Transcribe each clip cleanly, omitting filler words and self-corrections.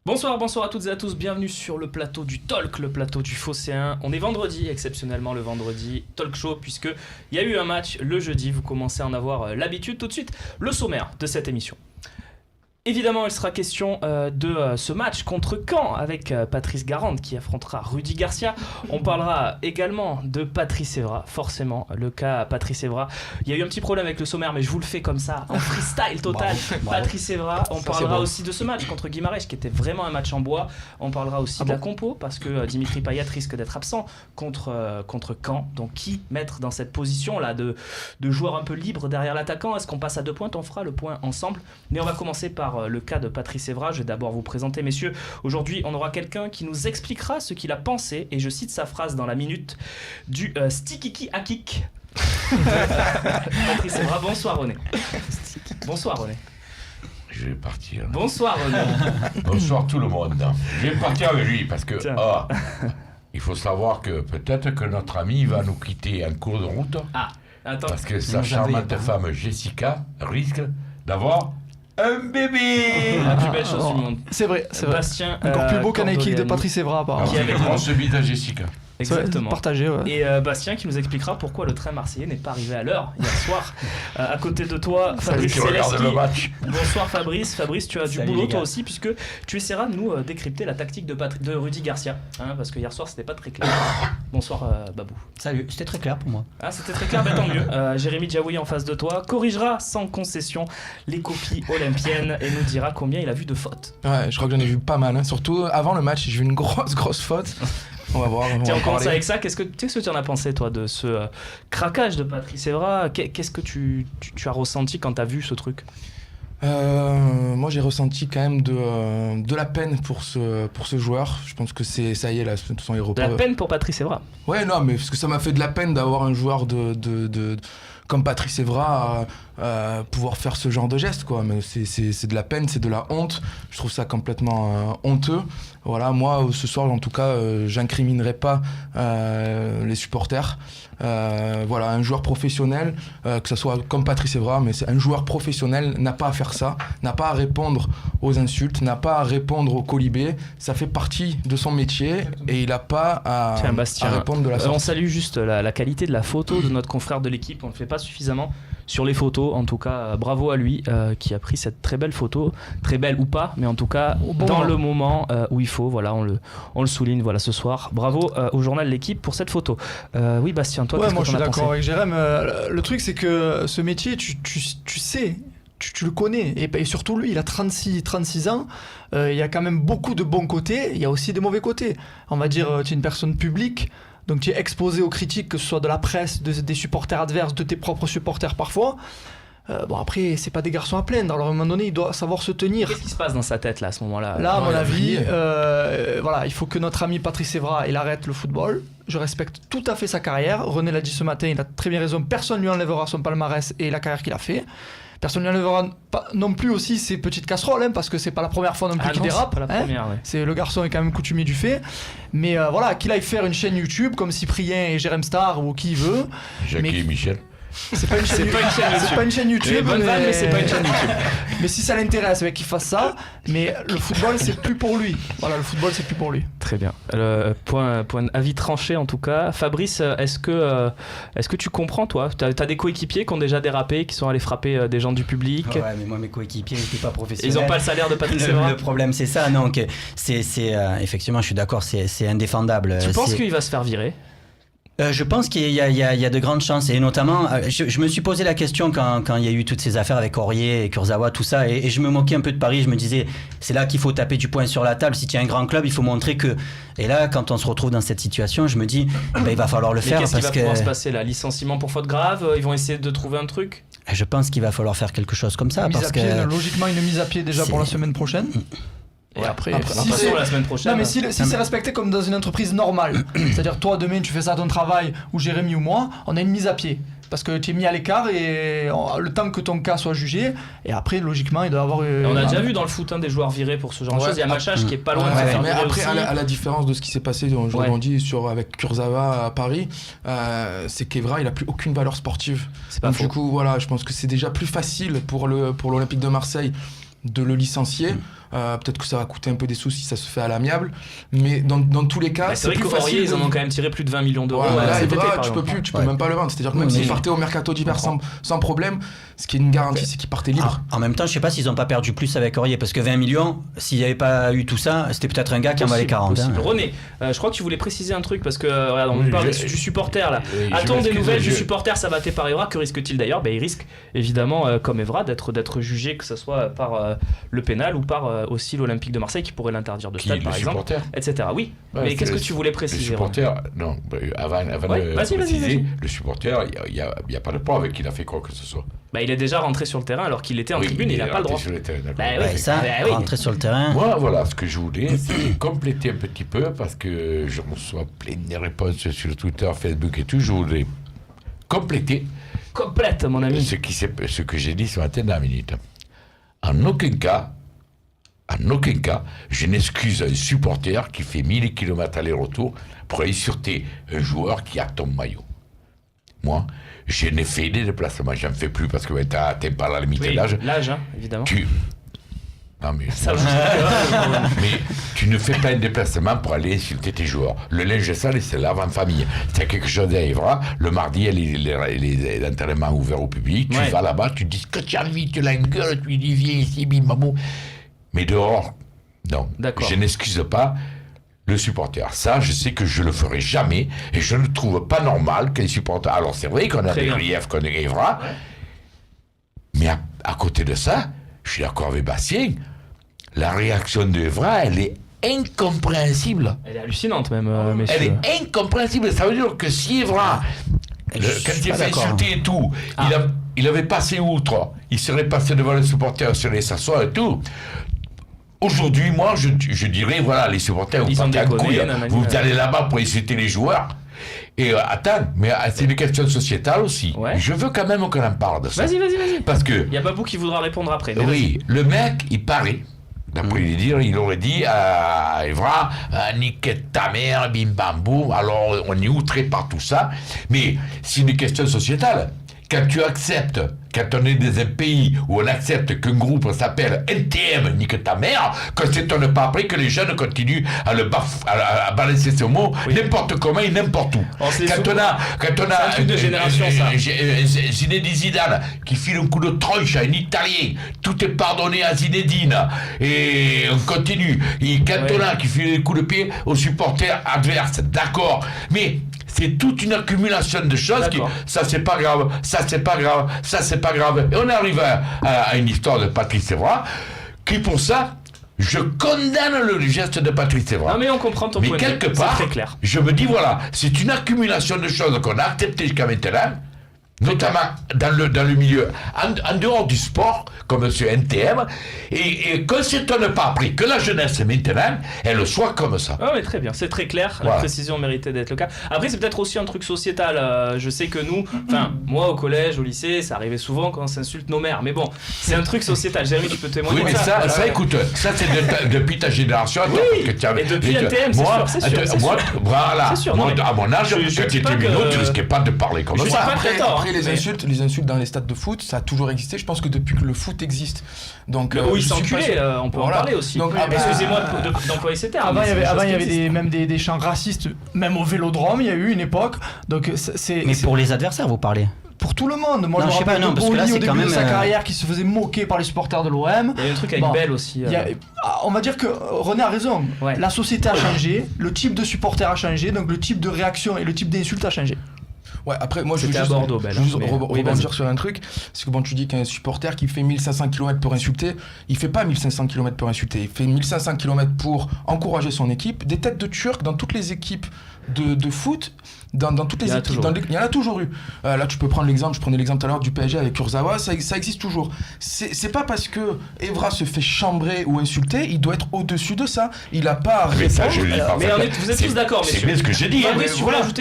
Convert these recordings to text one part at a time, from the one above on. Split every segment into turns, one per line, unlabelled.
Bonsoir à toutes et à tous, bienvenue sur le plateau du Talk, le plateau du Phocéen. On est vendredi, exceptionnellement le vendredi Talk Show, puisque il y a eu un match le jeudi, vous commencez à en avoir l'habitude. Tout de suite, le sommaire de cette émission. Évidemment, il sera question de ce match contre Caen avec Patrice Garande qui affrontera Rudy Garcia. On parlera également de Patrice Evra, forcément, le cas Patrice Evra. Il y a eu un petit problème avec le sommaire, mais je vous le fais comme ça, en freestyle total. Bravo. Patrice Evra, on parlera aussi de ce match contre Guimarães qui était vraiment un match en bois. On parlera aussi de la compo parce que Dimitri Payet risque d'être absent contre Caen. Donc qui mettre dans cette position-là de joueur un peu libre derrière l'attaquant? Est-ce qu'on passe à 2 points? On fera le point ensemble. Mais on va commencer par le cas de Patrice Evra. Je vais d'abord vous présenter, messieurs. Aujourd'hui, on aura quelqu'un qui nous expliquera ce qu'il a pensé, et je cite sa phrase dans la minute, du Stikiki Akik. Patrice Evra, bonsoir René. Bonsoir René.
Je vais partir.
Bonsoir René.
Bonsoir tout le monde. Je vais partir avec lui parce que il faut savoir que peut-être que notre ami va nous quitter en cours de route.
Attends.
Parce que sa charmante femme Jessica risque d'avoir un bébé.
La plus belle chose du monde.
C'est vrai.
Bastien,
encore plus beau qu'un équipe de Patrice Evra, apparemment.
On se bide à Jessica.
Exactement.
Partagé, ouais.
Et Bastien qui nous expliquera pourquoi le train marseillais n'est pas arrivé à l'heure hier soir. À côté de toi, Fabrice Céleschi. Bonsoir Fabrice. Fabrice, tu as du boulot toi aussi, puisque tu essaieras de nous décrypter la tactique de Rudy Garcia, parce que hier soir c'était pas très clair. Bonsoir Babou.
Salut, c'était très clair pour moi.
C'était très clair, tant mieux. Jérémy Djaoui en face de toi corrigera sans concession les copies olympiennes et nous dira combien il a vu de fautes.
Ouais, je crois que j'en ai vu pas mal, surtout avant le match, j'ai vu une grosse faute. On va voir.
Tiens, on commence avec ça. Qu'est-ce que tu en as pensé, toi, de ce craquage de Patrice Evra? Qu'est-ce que tu as ressenti quand tu as vu ce truc?
Moi, j'ai ressenti quand même de la peine pour ce joueur. Je pense que ça y est, là, de toute façon, il repose.
De la peine pour Patrice Evra? Ouais,
non, mais parce que ça m'a fait de la peine d'avoir un joueur comme Patrice Evra pouvoir faire ce genre de geste, quoi. Mais c'est de la peine, c'est de la honte. Je trouve ça complètement honteux. Voilà, moi ce soir en tout cas, j'incriminerai pas les supporters. Voilà, un joueur professionnel, que ce soit comme Patrice Evra, mais c'est un joueur professionnel n'a pas à faire ça, n'a pas à répondre aux insultes, n'a pas à répondre aux colibés. Ça fait partie de son métier et il n'a pas à répondre de la sorte.
On salue juste la qualité de la photo de notre confrère de l'équipe. On ne le fait pas suffisamment sur les photos. En tout cas, bravo à lui qui a pris cette très belle photo, très belle ou pas, mais en tout cas dans le moment où il faut. Voilà, on le souligne. Voilà, ce soir. Bravo au journal L'équipe pour cette photo. Oui, Bastien, toi, qu'est-ce que
moi je suis d'accord
pensé?
avec Jérém. Le truc, c'est que ce métier, tu sais. Tu le connais, et surtout lui, il a 36 ans, il y a quand même beaucoup de bons côtés, il y a aussi des mauvais côtés. On va dire, tu es une personne publique, donc tu es exposé aux critiques, que ce soit de la presse, des supporters adverses, de tes propres supporters parfois. Bon, après, c'est pas des garçons à plaindre, alors à un moment donné, il doit savoir se tenir.
Qu'est-ce qui se passe dans sa tête là, à ce moment-là?
Là, à mon avis, voilà, il faut que notre ami Patrice Evra, il arrête le football. Je respecte tout à fait sa carrière. René l'a dit ce matin, il a très bien raison, personne ne lui enlèvera son palmarès et la carrière qu'il a fait. Personne ne lui enlèvera non plus aussi ses petites casseroles, parce que c'est pas la première fois non plus qu'il dérape.
C'est pas la première, ouais.
Le garçon est quand même coutumier du fait. Mais voilà, qu'il aille faire une chaîne YouTube comme Cyprien et Jérém Star ou qui veut.
Jackie et Michel.
C'est pas une chaîne YouTube.
Mais c'est pas une chaîne YouTube.
Mais si ça l'intéresse, qu'il fasse ça. Mais le football, c'est plus pour lui. Voilà, le football, c'est plus pour lui.
Très bien. Point avis tranché en tout cas. Fabrice, est-ce que tu comprends, toi? T'as des coéquipiers qui ont déjà dérapé, qui sont allés frapper des gens du public?
Ouais, mais moi, mes coéquipiers n'étaient pas professionnels.
Ils n'ont pas le salaire de Patrice Evra.
Le problème, c'est ça. Non, effectivement, je suis d'accord, c'est indéfendable.
Tu penses qu'il va se faire virer?
Je pense qu'il y a de grandes chances, et notamment je me suis posé la question quand il y a eu toutes ces affaires avec Aurier et Kurzawa, tout ça, et je me moquais un peu de Paris. Je me disais, c'est là qu'il faut taper du poing sur la table. Si tu es un grand club, il faut montrer que... Et là, quand on se retrouve dans cette situation, je me dis, il va falloir le faire.
Qu'est-ce qui va pouvoir se passer là? Licenciement pour faute grave? Ils vont essayer de trouver un truc?
Je pense qu'il va falloir faire quelque chose comme ça.
Logiquement, une mise à pied déjà pour la semaine prochaine.
Et après la semaine prochaine.
Non, mais si c'est respecté comme dans une entreprise normale, c'est-à-dire toi demain tu fais ça à ton travail, ou Jérémy ou moi, on a une mise à pied. Parce que tu es mis à l'écart et le temps que ton cas soit jugé, et après logiquement il doit avoir.
On a déjà vu dans le foot des joueurs virés pour ce genre de choses. Il y a Machach qui est pas loin de se faire virer
après,
aussi.
à la différence de ce qui s'est passé, je rebondis avec Kurzawa à Paris, c'est qu'Evra il a plus aucune valeur sportive.
C'est pas faux.
Du coup voilà, je pense que c'est déjà plus facile pour l'Olympique de Marseille de le licencier. Peut-être que ça va coûter un peu des sous si ça se fait à l'amiable. Mais dans tous les cas,
c'est vrai que Aurier, ils en ont quand même tiré plus de 20 millions d'euros.
Là,
cet été,
Evra,
par
tu peux
exemple.
plus, tu peux même pas le vendre. C'est-à-dire que même s'il partait au mercato d'hiver sans problème, ce qui est une garantie, c'est qu'il partait libre.
En même temps, je sais pas s'ils ont pas perdu plus avec Aurier, parce que 20 millions, s'il n'y avait pas eu tout ça, c'était peut-être un gars qui en valait 40. Hein.
René, je crois que tu voulais préciser un truc, parce que regarde, on parle du supporter là.
Oui,
A-t-on des nouvelles du supporter sabatté par Evra? Que risque-t-il d'ailleurs? Il risque évidemment, comme Evra, d'être jugé, que ce soit par le pénal ou par aussi l'Olympique de Marseille qui pourrait l'interdire de stade, par exemple, etc. Oui, mais qu'est-ce que tu voulais préciser?
Le supporter, non, avant de préciser, le supporter, il n'y a pas de preuve qu'il a fait quoi que ce soit.
Il est déjà rentré sur le terrain alors qu'il était en tribune, il n'a pas le droit.
Rentrer sur le terrain.
Moi, voilà, ce que je voulais, c'est compléter un petit peu, parce que je reçois plein de réponses sur Twitter, Facebook et tout, je voulais compléter.
Complète, mon ami.
Ce que j'ai dit ce matin dans la minute. En aucun cas, je n'excuse un supporter qui fait 1000 km aller-retour pour aller insulter un joueur qui a ton maillot. Moi, je n'ai fait des déplacements, j'en fais plus parce que t'es pas à la limite d'âge.
L'âge, évidemment.
Non mais
ça
mais tu ne fais pas un déplacement pour aller insulter tes joueurs. Le linge sale, c'est lave en famille. Si quelque chose arrivera, le mardi, les entraînements ouverts au public, tu vas là-bas, tu dis que tu as envie, tu l'engueules, tu dis viens ici, bim, babou. Mais dehors, non. D'accord. Je n'excuse pas le supporter. Ça, je sais que je le ferai jamais et je ne trouve pas normal qu'un supporter... Alors c'est vrai qu'on a des griefs qu'on arrivera, mais à côté de ça, je suis d'accord avec Bastien, la réaction d'Evra, elle est incompréhensible.
Elle est hallucinante même, messieurs.
Elle est incompréhensible. Ça veut dire que si Evra, quand il fait insulter et tout, il avait passé outre, il serait passé devant les supporters, il serait s'asseoir et tout. Aujourd'hui, moi, je dirais, voilà, les supporters, vous partez en couille, vous allez là-bas pour insulter les joueurs. Et attends, mais c'est une question sociétale aussi. Ouais. Je veux quand même qu'on en parle de ça.
Vas-y.
Parce que...
Il y a Babou qui voudra répondre après.
Oui, le mec, il paraît, d'après lui dire, il aurait dit à Evra, nique ta mère, bim bam boum, alors on est outré par tout ça. Mais c'est une question sociétale. Quand tu acceptes, quand on est dans un pays où on accepte qu'un groupe s'appelle NTM, nique ta mère, qu'on ne s'étonne pas après que les jeunes continuent à balancer ce mot n'importe comment et n'importe où. Quand on a
un truc de génération, ça.
Zinedine Zidane qui file un coup de tronche à un Italien, tout est pardonné à Zinedine et on continue. Et Cantona qui file un coup de pied aux supporters adverses, d'accord, mais c'est toute une accumulation de choses qui, ça c'est pas grave, ça c'est pas grave, ça c'est pas grave. Et on arrive à une histoire de Patrice Evra, qui pour ça, je condamne le geste de Patrice Evra.
Non mais on comprend ton point de vue,
mais quelque part,
très clair.
Je me dis voilà, c'est une accumulation de choses qu'on a acceptées jusqu'à maintenant, notamment dans le milieu, en dehors du sport, comme ce NTM, et qu'on ne s'étonne pas après que la jeunesse maintenant, elle soit comme ça.
Ah oui, très bien, c'est très clair, la précision méritait d'être le cas. Après, c'est peut-être aussi un truc sociétal, je sais que nous, enfin, moi au collège, au lycée, ça arrivait souvent quand on s'insulte nos mères, mais bon, c'est un truc sociétal. Jérémy, tu peux témoigner.
Oui, mais ça écoute, ça c'est depuis ta génération.
Oui, et depuis NTM, c'est sûr.
Moi, voilà, moi, à mon âge, quand tu étais minot, tu risquais pas de parler comme ça.
Après, les insultes dans les stades de foot, ça a toujours existé. Je pense que depuis que le foot existe. Donc,
oui, s'enculer, on peut en parler aussi. Donc, excusez-moi d'employer ces termes.
Avant, il y avait même des chants racistes, même au Vélodrome, il y a eu une époque. Donc,
mais pour les adversaires, vous parlez
pour tout le monde. Moi, je me rappelle de Boli au début de sa carrière qui se faisait moquer par les supporters de l'OM.
Il y a un truc avec Bell aussi.
On va dire que René a raison. La société a changé, le type de supporter a changé, donc le type de réaction et le type d'insulte a changé.
Ouais, après, moi, je veux juste rebondir sur un truc. C'est que bon, tu dis qu'un supporter qui fait 1500 km pour insulter, il fait pas 1500 km pour insulter. Il fait 1500 km pour encourager son équipe. Des têtes de Turcs dans toutes les équipes de foot, dans toutes les équipes. Il y en a toujours eu. Là, tu peux prendre l'exemple, je prenais l'exemple tout à l'heure du PSG avec Kurzawa, ça existe toujours. C'est pas parce que Evra se fait chambrer ou insulter, il doit être au-dessus de ça. Il a pas à répondre.
Ça,
mais vous êtes tous d'accord,
messieurs. C'est bien ce que j'ai dit.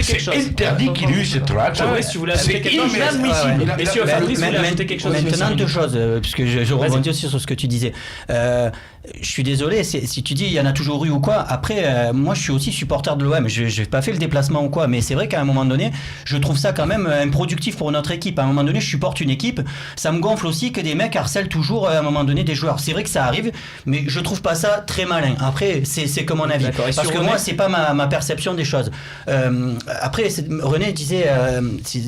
C'est interdit qu'il ait eu cette réaction.
Si vous voulez ajouter quelque chose. Messieurs, Fabrice, vous voulez ajouter quelque chose.
Maintenant, deux choses, puisque je rebondis aussi sur ce que tu disais. Je suis désolé, si tu dis il y en a toujours eu ou quoi, après, moi je suis aussi supporter de l'OM, je vais pas fait le déplacement ou quoi, mais c'est vrai qu'à un moment donné, je trouve ça quand même improductif pour notre équipe. À un moment donné, je supporte une équipe, ça me gonfle aussi que des mecs harcèlent toujours à un moment donné des joueurs. C'est vrai que ça arrive, mais je trouve pas ça très malin. Après, c'est que mon avis. Parce que moi, c'est pas ma perception des choses. Après, René disait,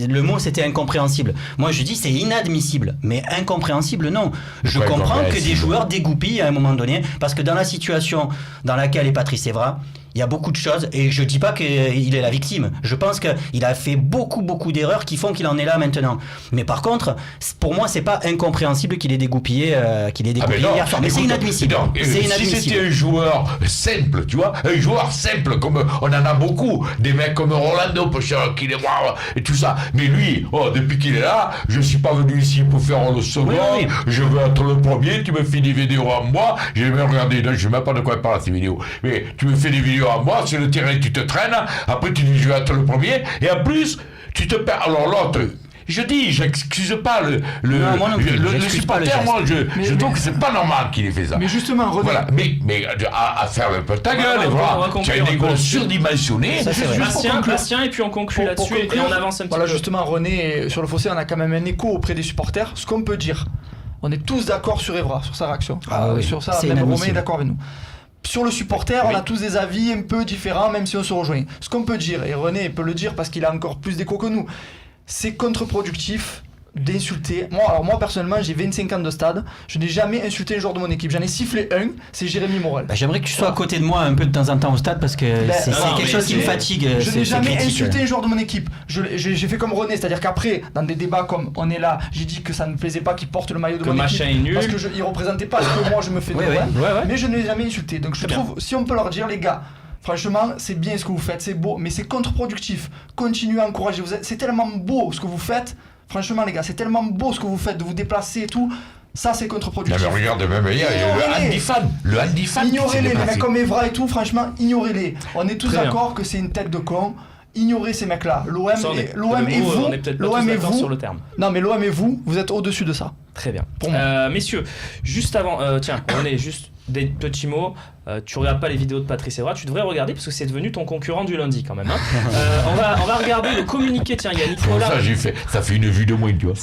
le mot c'était incompréhensible. Moi, je dis c'est inadmissible, mais incompréhensible, non. Je comprends que des joueurs dégoupillent à un moment donné, parce que dans la situation dans laquelle est Patrice Evra, il y a beaucoup de choses, et je dis pas qu'il est la victime. Je pense qu'il a fait beaucoup d'erreurs qui font qu'il en est là maintenant. Mais par contre, pour moi, c'est pas incompréhensible qu'il ait dégoupillé, hier soir. Mais c'est inadmissible.
Si c'était un joueur simple, tu vois, un joueur simple, comme on en a beaucoup, des mecs comme Rolando, qui est bravo, et tout ça. Mais lui, depuis qu'il est là, je suis pas venu ici pour faire le second, je veux être le premier, tu me fais des vidéos à moi, j'ai même regardé, je sais même pas de quoi il parle ces vidéos, mais tu me fais des vidéos à moi, sur le terrain tu te traînes, après tu dis je vais être le premier, et en plus tu te perds. Alors l'autre, j'excuse pas le supporter, moi je trouve que c'est pas normal qu'il ait fait ça.
Mais justement, René,
voilà, mais à faire un peu ta gueule, et voilà, tu as une égo surdimensionnée.
Bastien, et puis on conclut là-dessus et on avance un petit peu.
Voilà, justement, René, sur le fossé, on a quand même un écho auprès des supporters. Ce qu'on peut dire, on est tous d'accord sur Evra, sur sa réaction. Sur ça, même Romain est d'accord avec nous. Sur le supporter, on a tous des avis un peu différents, même si on se rejoint. Ce qu'on peut dire, et René peut le dire parce qu'il a encore plus d'écho que nous, c'est contre-productif d'insulter. Moi personnellement, j'ai 25 ans de stade, je n'ai jamais insulté un joueur de mon équipe. J'en ai sifflé un, c'est Jérémy Morel.
J'aimerais que tu sois à côté de moi un peu de temps en temps au stade, parce que c'est quelque chose qui me fatigue.
Je n'ai jamais insulté un joueur de mon équipe. J'ai fait comme René, c'est-à-dire qu'après, dans des débats comme on est là, j'ai dit que ça ne me plaisait pas qu'il porte le maillot de mon équipe parce qu'il ne représentait pas ce que moi je me fais de mais je ne l'ai jamais insulté. Donc je trouve, si on peut leur dire, les gars, franchement, c'est bien ce que vous faites, c'est beau, mais c'est contre-productif. Continuez à encourager. C'est tellement beau ce que vous faites. Franchement, les gars, c'est tellement beau ce que vous faites, de vous déplacer et tout. Ça, c'est contre-productif.
Non, mais regarde, même hier, le Andy Fan.
Ignorez-les, les mecs comme Evra et tout, franchement, ignorez-les. On est tous d'accord que c'est une tête de con. Ignorez ces mecs-là. L'OM et vous.
On est peut-être pas tous d'accord sur le terme.
Non, mais l'OM et vous êtes au-dessus de ça.
Très bien. Messieurs, juste avant, tiens, on est juste des petits mots. Tu regardes pas les vidéos de Patrice Evra, tu devrais regarder parce que c'est devenu ton concurrent du lundi quand même. Hein. On va regarder le communiqué. Tiens, il y a Nicolas.
Ça fait une vue de moins, tu vois.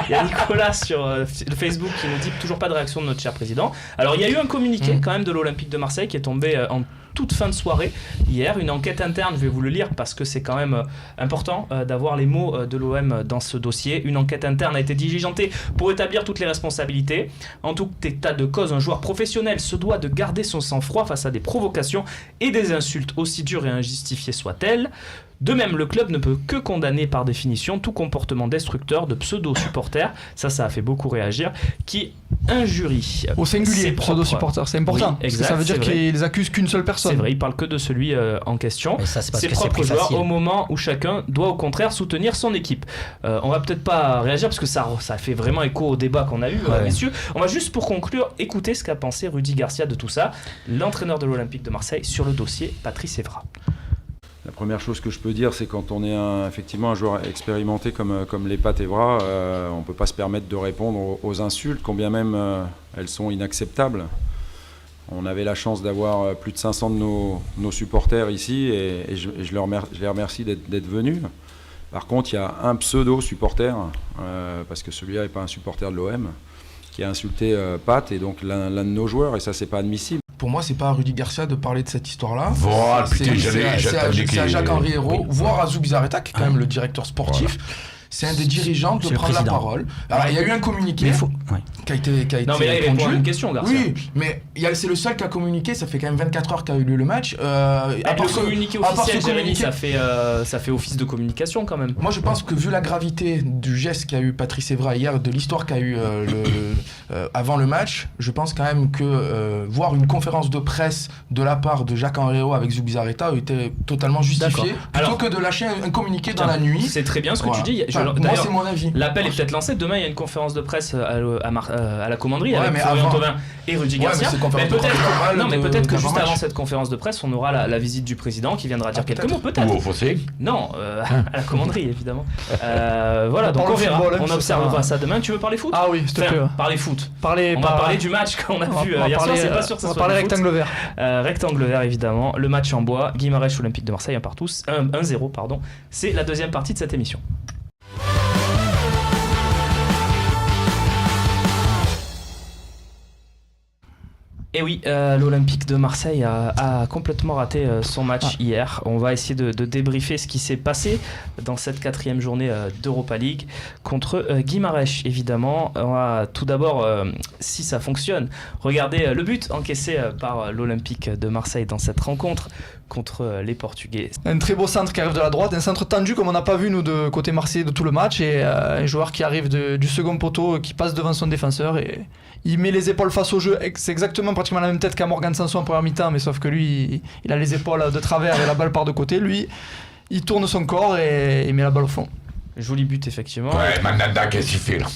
Il y a Nicolas sur le Facebook qui nous dit toujours pas de réaction de notre cher président. Alors il y a eu un communiqué quand même de l'Olympique de Marseille qui est tombé en toute fin de soirée hier, une enquête interne, je vais vous le lire parce que c'est quand même important d'avoir les mots de l'OM dans ce dossier. Une enquête interne a été diligentée pour établir toutes les responsabilités. En tout état de cause, un joueur professionnel se doit de garder son sang-froid face à des provocations et des insultes aussi dures et injustifiées soient-elles. De même, le club ne peut que condamner par définition tout comportement destructeur de pseudo-supporters, ça a fait beaucoup réagir, qui injurie
au singulier, pseudo-supporters, c'est important, oui, exact, ça veut dire qu'ils accusent qu'une seule personne.
C'est vrai, il parle que de celui en question, ses propres joueurs, au moment où chacun doit au contraire soutenir son équipe. On va peut-être pas réagir parce que ça fait vraiment écho au débat qu'on a eu, messieurs. On va juste pour conclure écouter ce qu'a pensé Rudy Garcia de tout ça, l'entraîneur de l'Olympique de Marseille sur le dossier Patrice Evra.
La première chose que je peux dire, c'est quand on est effectivement un joueur expérimenté comme l'est Pat Evra, on ne peut pas se permettre de répondre aux insultes, combien même elles sont inacceptables. On avait la chance d'avoir plus de 500 de nos supporters ici et je les remercie d'être venus. Par contre, il y a un pseudo-supporter, parce que celui-là n'est pas un supporter de l'OM, qui a insulté Pat et donc l'un de nos joueurs, et ça, c'est pas admissible.
Pour moi, c'est pas à Rudy Garcia de parler de cette histoire-là.
Voilà,
c'est à Jacques-Henri Hérault, voire à Zubizarreta, qui est quand même le directeur sportif. Voilà. C'est un des dirigeants de prendre la parole. Alors, il y a eu un communiqué qui a été
non, mais là, il répond à une question, Garcia.
Oui, mais c'est le seul qui a communiqué. Ça fait quand même 24 heures qu'a eu lieu le match.
Le communiqué officiel, Jérémy, ça fait office de communication quand même.
Moi, je pense que vu la gravité du geste qu'a eu Patrice Evra hier, de l'histoire qu'a eu avant le match, je pense quand même que voir une conférence de presse de la part de Jacques-Henri Hérault avec Zubizarreta était totalement justifié, plutôt que de lâcher un communiqué dans la nuit.
C'est très bien ce que tu dis.
Moi,
d'ailleurs,
c'est mon avis.
l'appel est peut-être lancé. Demain, il y a une conférence de presse à la commanderie
Ouais,
avec
mais
Florian
avant-
Thauvin et Rudy
Ouais,
Garcia.
mais c'est conférence de presse normale
non, mais
de-
peut-être que juste
d'avant-match.
avant cette conférence de presse, on aura la visite du président qui viendra dire quelques mots, peut-être.
Ou au fossé.
Non, à la commanderie, évidemment. Voilà, donc
parle
on verra.
football, hein,
On
c'est
observera
ça.
ça demain. Tu veux parler foot?
Ah oui, s'il te
Enfin,
plaît.
parler foot.
Parler,
On va parler du match qu'on a vu hier soir. C'est pas sûr que ça
on va
soit
parler
du foot.
rectangle vert.
Rectangle vert, évidemment. Le match en bois. Guimarães Olympique de Marseille 1-0, pardon. C'est la deuxième partie de cette émission. Et oui, l'Olympique de Marseille a complètement raté son match hier. On va essayer de débriefer ce qui s'est passé dans cette 4e journée d'Europa League contre Guimarães, évidemment. On va tout d'abord, si ça fonctionne, regarder le but encaissé par l'Olympique de Marseille dans cette rencontre contre les Portugais.
Un très beau centre qui arrive de la droite, un centre tendu comme on n'a pas vu nous de côté Marseillais de tout le match, et un joueur qui arrive du second poteau, qui passe devant son défenseur et il met les épaules face au jeu. C'est exactement pratiquement la même tête qu'à Morgan Sanson en première mi-temps, mais sauf que lui il a les épaules de travers et la balle part de côté. Lui il tourne son corps et il met la balle au fond.
Joli but, effectivement.
Ouais, Mandanda, qu'est-ce qu'il fait là?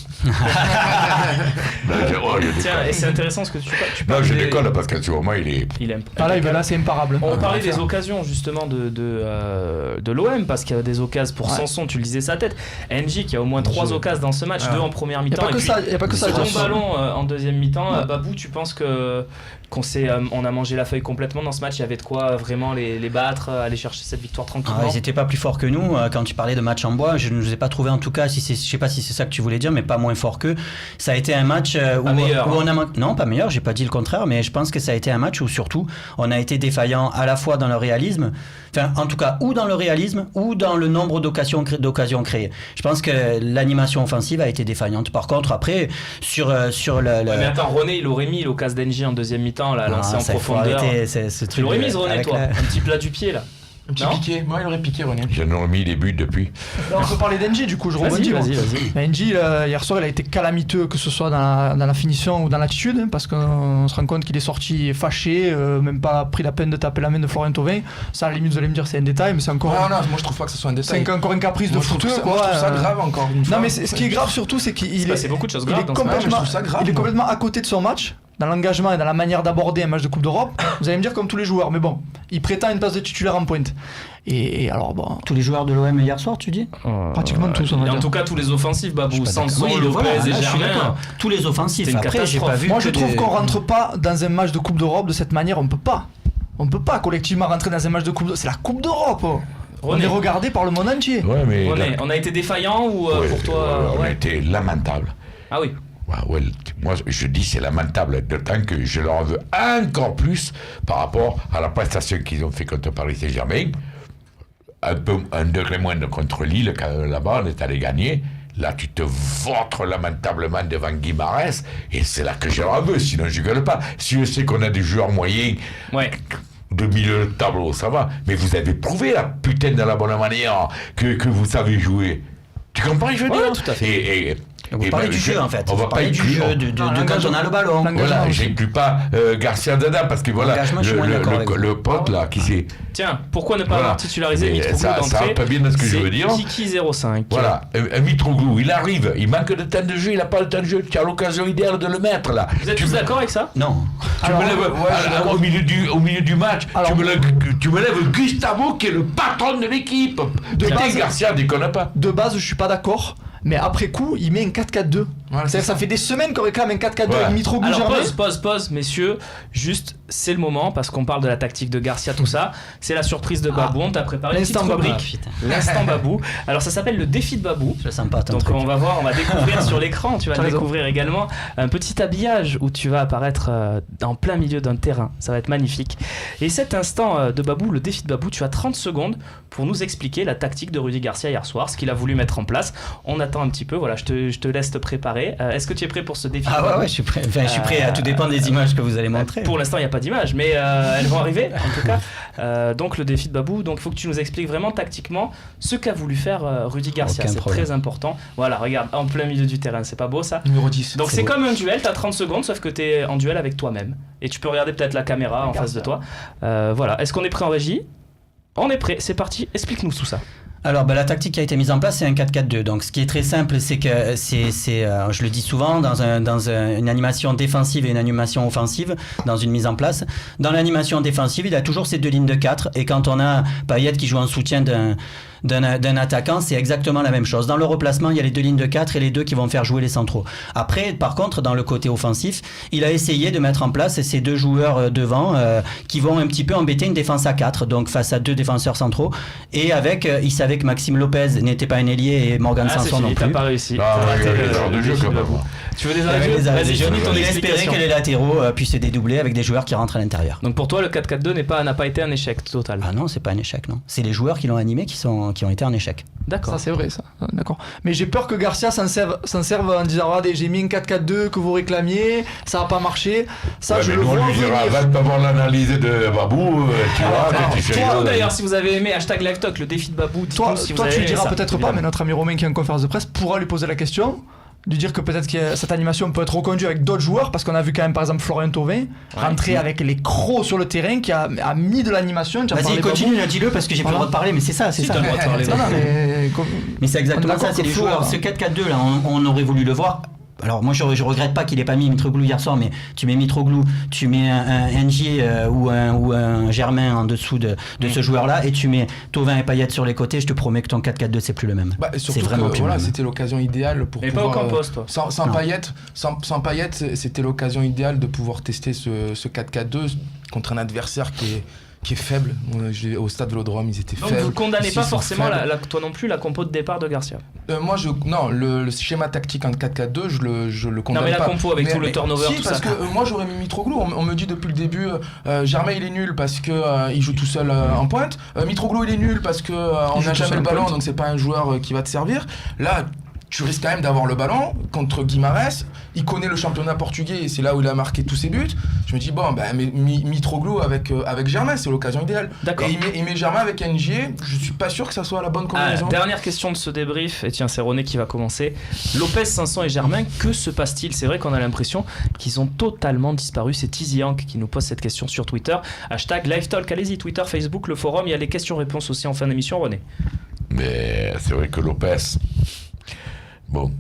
Tiens, et c'est intéressant ce que tu
Non,
parles.
je déconne parce que tu vois, moi,
Il aime.
Ah là c'est imparable.
On parlait des occasions justement de l'OM, parce qu'il y a des occasions pour Sanson, tu le disais sa tête. NJ qui a au moins 3 occasions dans ce match, 2 en première
Il n'y
mi-temps.
a pas que ça.
Second ballon en deuxième mi-temps. Babou, tu penses qu'on a mangé la feuille complètement dans ce match? Il y avait de quoi vraiment les battre, aller chercher cette victoire tranquillement?
Ils n'étaient pas plus forts que nous. Quand tu parlais de match en bois, je ne vous ai pas trouvé, en tout cas, je sais pas si c'est ça que tu voulais dire, mais pas moins fort qu'eux. Ça a été un match où on a non, pas meilleur, j'ai pas dit le contraire, mais je pense que ça a été un match où surtout on a été défaillant à la fois dans le réalisme, enfin en tout cas ou dans le réalisme ou dans le nombre d'occasions créées. Je pense que l'animation offensive a été défaillante. Par contre, après sur le
mais attends, René il aurait mis l'occasion d'NJ en deuxième mi-temps, là, lancé en profondeur.
Tu
l'aurais mise, René, toi, un petit plat du pied là.
Un petit
Non
piqué. Moi, il aurait piqué, René.
J'en ai remis les buts depuis.
Là, on peut parler d'Engie du coup, je rebondis.
Vas-y.
Engie, hier soir, il a été calamiteux, que ce soit dans la finition ou dans l'attitude, hein, parce qu'on se rend compte qu'il est sorti fâché, même pas pris la peine de taper la main de Florian Thauvin. Ça, à la limite, vous allez me dire, c'est un détail, mais c'est encore.
Non, moi je trouve pas que ce soit un détail.
C'est encore un caprice de
Moi, je trouve
footeux,
ça-
quoi.
moi, je trouve ça grave encore une fois.
Non, mais ce qui est grave surtout, c'est qu'il est.
C'est beaucoup de choses
Il
graves
est
dans ce match.
mais je trouve ça grave,
il est
moi.
complètement à côté de son match, dans l'engagement et dans la manière d'aborder un match de Coupe d'Europe. Vous allez me dire comme tous les joueurs, mais bon, il prétend une place de titulaire en pointe. Et alors, bon,
tous les joueurs de l'OM hier soir, tu dis?
pratiquement tous, on va
Et en
dire.
tout cas, tous les offensifs, Babou, Sanson,
Oui,
Lopez
voilà,
et
là, je suis
Germain.
d'accord. Tous les offensifs.
C'est une
Après, j'ai
catastrophe.
pas vu.
Moi,
que
je trouve
des-
qu'on rentre pas dans un match de Coupe d'Europe de cette manière, on peut pas. On peut pas collectivement rentrer dans un match de Coupe d'Europe. C'est la Coupe d'Europe. Oh. On
René.
est regardé par le monde entier.
Ouais, mais.
René, on a été défaillant ou
Ouais,
pour toi
on a été lamentable.
Ah oui.
Ouais, moi, je dis c'est lamentable, d'autant que je leur en veux encore plus par rapport à la prestation qu'ils ont fait contre Paris Saint-Germain. Un degré moindre contre Lille, quand là-bas on est allé gagner. Là, tu te vautres lamentablement devant Guimarães, et c'est là que je leur en veux, sinon je gueule pas. Si je sais qu'on a des joueurs moyens
Ouais.
de milieu de tableau, ça va, mais vous avez prouvé la putain de la bonne manière que vous savez jouer. Tu comprends ce que je veux
Ouais,
dire?
tout à fait.
Vous parlez du jeu en fait.
On va
Vous parlez
pas
du
inclure-
jeu, de quand on a le ballon.
Voilà, j'inclus pas Garcia dedans parce que voilà,
L'engagement, je suis moins d'accord avec vous.
le pote là qui s'est.
Tiens, pourquoi ne pas
Voilà.
avoir titularisé
Mais
Mitroglou
ça
d'entrée?
va pas bien dans ce que je veux dire.
C'est Kiki05.
Voilà, un Mitroglou, il arrive, il manque de temps de jeu, il n'a pas le temps de jeu, tu as l'occasion idéale de le mettre là.
Vous êtes
Tu
tous
me-
d'accord avec ça?
Non.
Tu me lèves au milieu du match,
Alors,
tu me lèves Gustavo qui est le patron de l'équipe. Putain,
base-
Garcia, déconne pas.
De base, je suis pas d'accord. Mais après coup, il met un 4-4-2.
Voilà,
C'est-à-dire, ça fait des semaines qu'on réclame un 4-4-2
Ouais.
avec Mitroglou,
Alors
Germain.
pause, messieurs. Juste, c'est le moment, parce qu'on parle de la tactique de Garcia, tout ça. C'est la surprise de Babou. On t'a préparé une petite
L'instant Babou.
rubrique. L'instant Babou. Alors ça s'appelle le défi de Babou.
Je le sens pas ton
Donc
truc.
on va voir, on va découvrir sur l'écran, tu vas
T'as raison.
découvrir également un petit habillage où tu vas apparaître en plein milieu d'un terrain. Ça va être magnifique. Et cet instant de Babou, le défi de Babou, tu as 30 secondes pour nous expliquer la tactique de Rudy Garcia hier soir, ce qu'il a voulu mettre en place. On attend un petit peu, voilà, je te laisse te préparer. Est-ce que tu es prêt pour ce défi de
Ah
Babou?
ouais, je suis prêt. Enfin, je suis prêt à tout dépend des images que vous allez montrer.
Pour l'instant, il n'y a pas d'image, mais elles vont arriver en tout cas. Donc le défi de Babou, donc il faut que tu nous expliques vraiment tactiquement ce qu'a voulu faire Rudy Garcia.
Aucun
C'est
problème.
très important. Voilà, regarde, en plein milieu du terrain, c'est pas beau ça?
Numéro 10.
Donc c'est
beau.
comme un duel, t'as 30 secondes, sauf que t'es en duel avec toi-même. Et tu peux regarder peut-être la caméra en face de toi. Voilà, est-ce qu'on est prêt en régie? On est prêt, c'est parti, explique-nous tout ça.
Alors, la tactique qui a été mise en place, c'est un 4-4-2. Donc, ce qui est très simple, c'est que je le dis souvent, dans une animation défensive et une animation offensive, dans une mise en place. Dans l'animation défensive, il a toujours ces deux lignes de 4. Et quand on a Payet qui joue en soutien d'un attaquant, c'est exactement la même chose. Dans le replacement, il y a les deux lignes de 4 et les deux qui vont faire jouer les centraux. Après, par contre, dans le côté offensif, il a essayé de mettre en place ces deux joueurs devant qui vont un petit peu embêter une défense à 4, donc face à deux défenseurs centraux. Et il savait que Maxime Lopez n'était pas un ailier et Morgan Sanson non plus.
T'as pas réussi. Tu veux des arrêts de jeu?
Il espérait que les latéraux puissent se dédoubler avec des joueurs qui rentrent à l'intérieur.
Donc pour toi, le 4-4-2 n'a pas été un échec total.
Ah non, c'est pas un échec, non. C'est les joueurs qui l'ont animé qui ont été en échec.
D'accord.
Ça c'est vrai, ça. D'accord. Mais j'ai peur que Garcia s'en serve en disant regardez, j'ai mis un 4-4-2 que vous réclamiez, ça n'a pas marché. Ça, je le vois venir.
Va pas voir l'analyse de Babou, tu vois.
Toi, d'ailleurs, si vous avez aimé #LiveTalk, le défi de Babou,
toi
si
tu le diras peut-être
évidemment.
pas, mais notre ami Romain qui est en conférence de presse pourra lui poser la question. De dire que peut-être que cette animation peut être reconduite avec d'autres joueurs, parce qu'on a vu quand même par exemple Florian Thauvin rentrer avec les crocs sur le terrain, qui a mis de l'animation.
Vas-y, continue, dis-le parce que j'ai pas le droit de parler, mais c'est ça.
Si, t'as le droit de parler.
Mais c'est exactement ça, c'est les joueurs. Ce 4-4-2 là, on aurait voulu le voir. Alors moi je regrette pas qu'il ait pas mis Mitroglou hier soir, mais tu mets Mitroglou, tu mets un NJ ou un Germain en dessous de ce joueur-là, et tu mets Thauvin et Payet sur les côtés, je te promets que ton 4-4-2 c'est plus le même.
Surtout
c'est vraiment
que,
plus le même.
c'était l'occasion idéale pour
pouvoir... Mais pas au Campos, toi.
Sans Payet, c'était l'occasion idéale de pouvoir tester ce 4-4-2 contre un adversaire qui est faible. Au stade Vélodrome, ils étaient faibles.
Donc vous condamnez pas forcément toi non plus la compo de départ de Garcia.
Le schéma tactique en 4-4-2, je le condamne pas.
Non mais la compo avec tout le turnover,
si,
tout
parce
ça.
que moi j'aurais mis Mitroglou. On me dit depuis le début, Germain il est nul parce que il joue tout seul en pointe. Mitroglou il est nul parce que on n'a jamais le ballon, donc c'est pas un joueur qui va te servir. Là, tu risques quand même d'avoir le ballon contre Guimarães. Il connaît le championnat portugais et c'est là où il a marqué tous ses buts. Je me dis, Mitroglou avec Germain, c'est l'occasion idéale.
D'accord.
Et il met Germain avec NJ, je suis pas sûr que ça soit la bonne combinaison.
Dernière question de ce débrief, et tiens, c'est René qui va commencer. Lopez, Sanson et Germain, que se passe-t-il? C'est vrai qu'on a l'impression qu'ils ont totalement disparu. C'est Tizi Hank qui nous pose cette question sur Twitter. #LiveTalk, allez-y, Twitter, Facebook, le forum. Il y a les questions-réponses aussi en fin d'émission, René.
Mais c'est vrai que Lopez... Bon,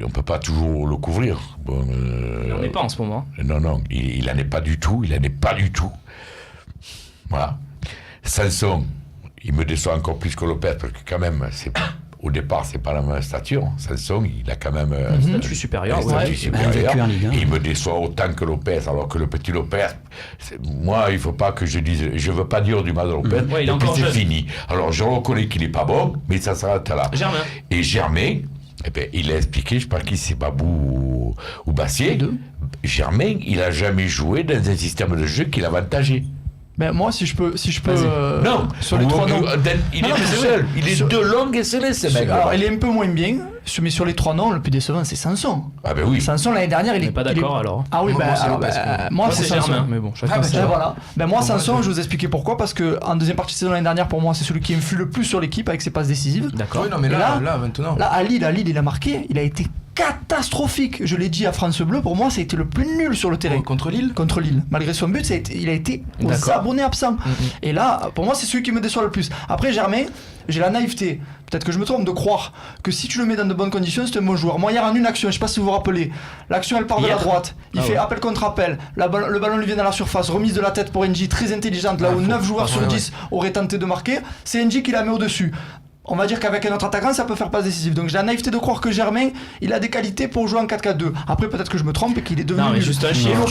on peut pas toujours le couvrir. Bon,
il n'en est pas en ce moment.
Non, il n'en est pas du tout. Voilà. Sanson, il me déçoit encore plus que Lopez, parce que quand même, au départ, c'est pas la même stature. Sanson, il a quand même
un statut supérieur.
Il me déçoit autant que Lopez, alors que le petit Lopez, moi, il faut pas que je dise, je veux pas dire du mal de Lopez, et puis c'est fini. Alors, je reconnais qu'il est pas bon, mais ça s'arrête là. Germain, il a expliqué, je sais pas qui c'est, Babou ou Bassier. Germain, il a jamais joué dans un système de jeu qui l'avantageait.
Ben moi, si je peux
non,
sur les trois noms.
Il est tout seul. Il est de longue et scellé, ce mec.
Alors, il est un peu moins bien, mais sur les trois noms, le plus décevant, c'est Sanson.
Ah ben oui.
Sanson, l'année dernière, il est
pas d'accord alors.
Ah oui,
moi
c'est
Germain, mais bon, chacun sait.
Voilà. Ben moi, Sanson, je vais vous expliquer pourquoi, parce que en deuxième partie de saison l'année dernière, pour moi, c'est celui qui influe le plus sur l'équipe avec ses passes décisives.
D'accord.
Oui, non, mais là, maintenant.
Là, à Lille, il a marqué, il a été catastrophique. Je l'ai dit à France Bleu, pour moi, ça a été le plus nul sur le terrain.
Contre Lille.
Malgré son but, il a été aux abonnés absents. Et là, pour moi, c'est celui qui me déçoit le plus. Après, Germain, j'ai la naïveté, peut-être que je me trompe, de croire que si tu le mets dans de bonnes conditions, c'est un bon joueur. Moi, hier, en une action, je sais pas si vous vous rappelez, l'action, elle part de la droite. Il fait appel contre appel. Le ballon lui vient dans la surface. Remise de la tête pour NJ, très intelligente, là où 9 joueurs sur 10 auraient tenté de marquer. C'est NJ qui la met au-dessus. On va dire qu'avec un autre attaquant, ça peut faire passe décisive. Donc j'ai la naïveté de croire que Germain, il a des qualités pour jouer en 4-4-2. Après, peut-être que je me trompe et qu'il est devenu.
Non, mais juste un chiffre.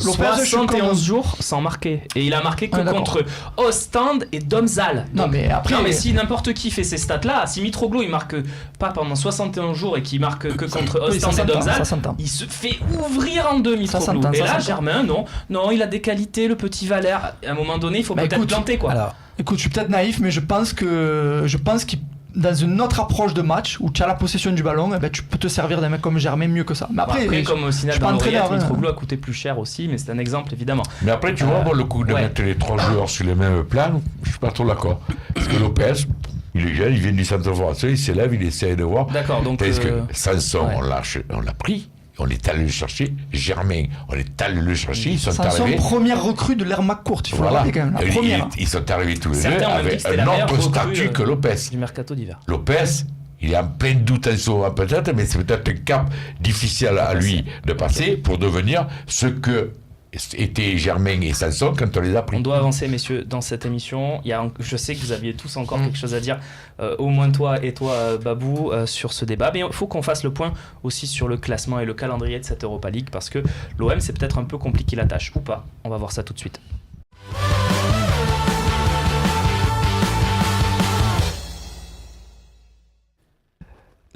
Lopez,
71 jours sans marquer. Et il a marqué que contre Ostende et Domzal.
Non, mais après.
Non, mais si n'importe qui fait ces stats-là, si Mitroglou il marque pas pendant 71 jours et qu'il marque que contre Ostende et Domzal, il se fait ouvrir en deux, Mitroglou. Et là, Germain, non, il a des qualités, le petit Valère. À un moment donné, il faut peut-être planter, quoi.
Alors, écoute, je suis peut-être naïf, mais je pense qu'il dans une autre approche de match où tu as la possession du ballon, tu peux te servir d'un mec comme Germain mieux que ça. Mais après
comme au Sinal dans l'oreillette, Mitroglou a coûté plus cher aussi, mais c'est un exemple évidemment.
Mais après, tu vois, le coup de mettre les trois joueurs sur les mêmes plans, je suis pas trop d'accord. Parce que Lopez, il est jeune, il vient du centre de formation, il s'élève, il essaie de voir.
D'accord, donc.
Parce que Sanson, on l'a pris. On est allé le chercher. Germain, on est allé le chercher. Ils sont
Sanson,
arrivés.
première recrue de l'ère McCourt, il faut le rappeler quand même. La première.
Ils sont arrivés tous les deux
Certains ont dit que
avec
c'était la
un
meilleure
autre
recrue,
statut que Lopez.
Du mercato d'hiver.
Lopez, il est en plein doute en ce moment peut-être, mais c'est peut-être un cap difficile à lui de passer pour devenir ce que étaient Germain et Sanson quand on les a pris.
On doit avancer, messieurs, dans cette émission. Je sais que vous aviez tous encore quelque chose à dire, au moins toi et toi, Babou, sur ce débat. Mais il faut qu'on fasse le point aussi sur le classement et le calendrier de cette Europa League, parce que l'OM, c'est peut-être un peu compliqué la tâche, ou pas. On va voir ça tout de suite.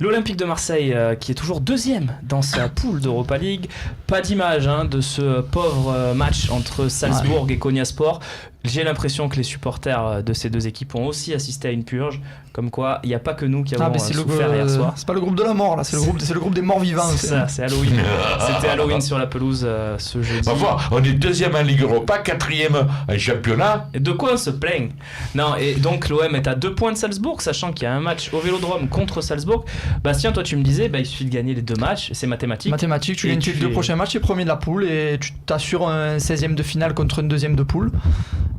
L'Olympique de Marseille qui est toujours deuxième dans sa poule d'Europa League. Pas d'image de ce pauvre match entre Salzbourg et Konyaspor. J'ai l'impression que les supporters de ces deux équipes ont aussi assisté à une purge. Comme quoi, il n'y a pas que nous qui avons souffert hier soir.
C'est pas le groupe de la mort, là, c'est le groupe des morts vivants.
C'est ça, c'est Halloween. C'était Halloween sur la pelouse ce jeudi.
On est deuxième en Ligue Europa, quatrième en championnat.
Et de quoi on se plaigne? Non, et donc l'OM est à 2 points de Salzbourg, sachant qu'il y a un match au Vélodrome contre Salzbourg. Bastien, toi tu me disais, il suffit de gagner les 2 matchs, c'est mathématique.
Mathématique, tu gagnes les 2 prochains matchs, tu es premier de la poule et tu t'assures un 16e de finale contre un 2e de poule.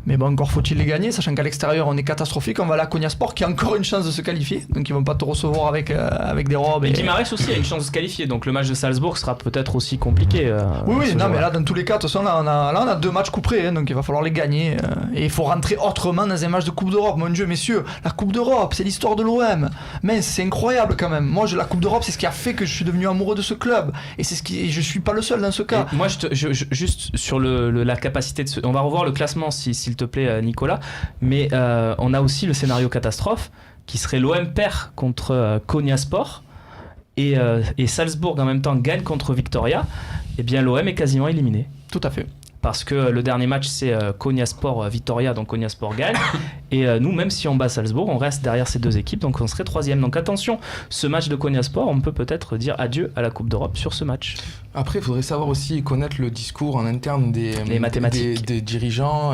Mais bon, encore faut-il les gagner, sachant qu'à l'extérieur on est catastrophique. On va à Konyaspor qui a encore une chance de se qualifier, donc ils vont pas te recevoir avec des robes.
Et Guimarães aussi a une chance de se qualifier, donc le match de Salzbourg sera peut-être aussi compliqué.
Oui, non, mais là dans tous les cas, de toute façon, là on a 2 matchs couperés, donc il va falloir les gagner. Et il faut rentrer autrement dans un match de Coupe d'Europe. Mon Dieu, messieurs, la Coupe d'Europe, c'est l'histoire de l'OM. Mais c'est incroyable quand même. Moi, la Coupe d'Europe, c'est ce qui a fait que je suis devenu amoureux de ce club. Et je suis pas le seul dans ce cas.
Et moi, juste sur la capacité de on va revoir le classement s'il te plaît, Nicolas. Mais on a aussi le scénario catastrophe qui serait l'OM perd contre Konyaspor et Salzbourg en même temps gagne contre Victoria. Et bien l'OM est quasiment éliminé.
Tout à fait.
Parce que le dernier match c'est Konyaspor-Victoria, donc Konyaspor gagne. Et nous, même si on bat Salzbourg, on reste derrière ces deux équipes, donc on serait 3e. Donc attention, ce match de Konyaspor, on peut peut-être dire adieu à la Coupe d'Europe sur ce match.
Après, il faudrait savoir aussi connaître le discours en interne des dirigeants,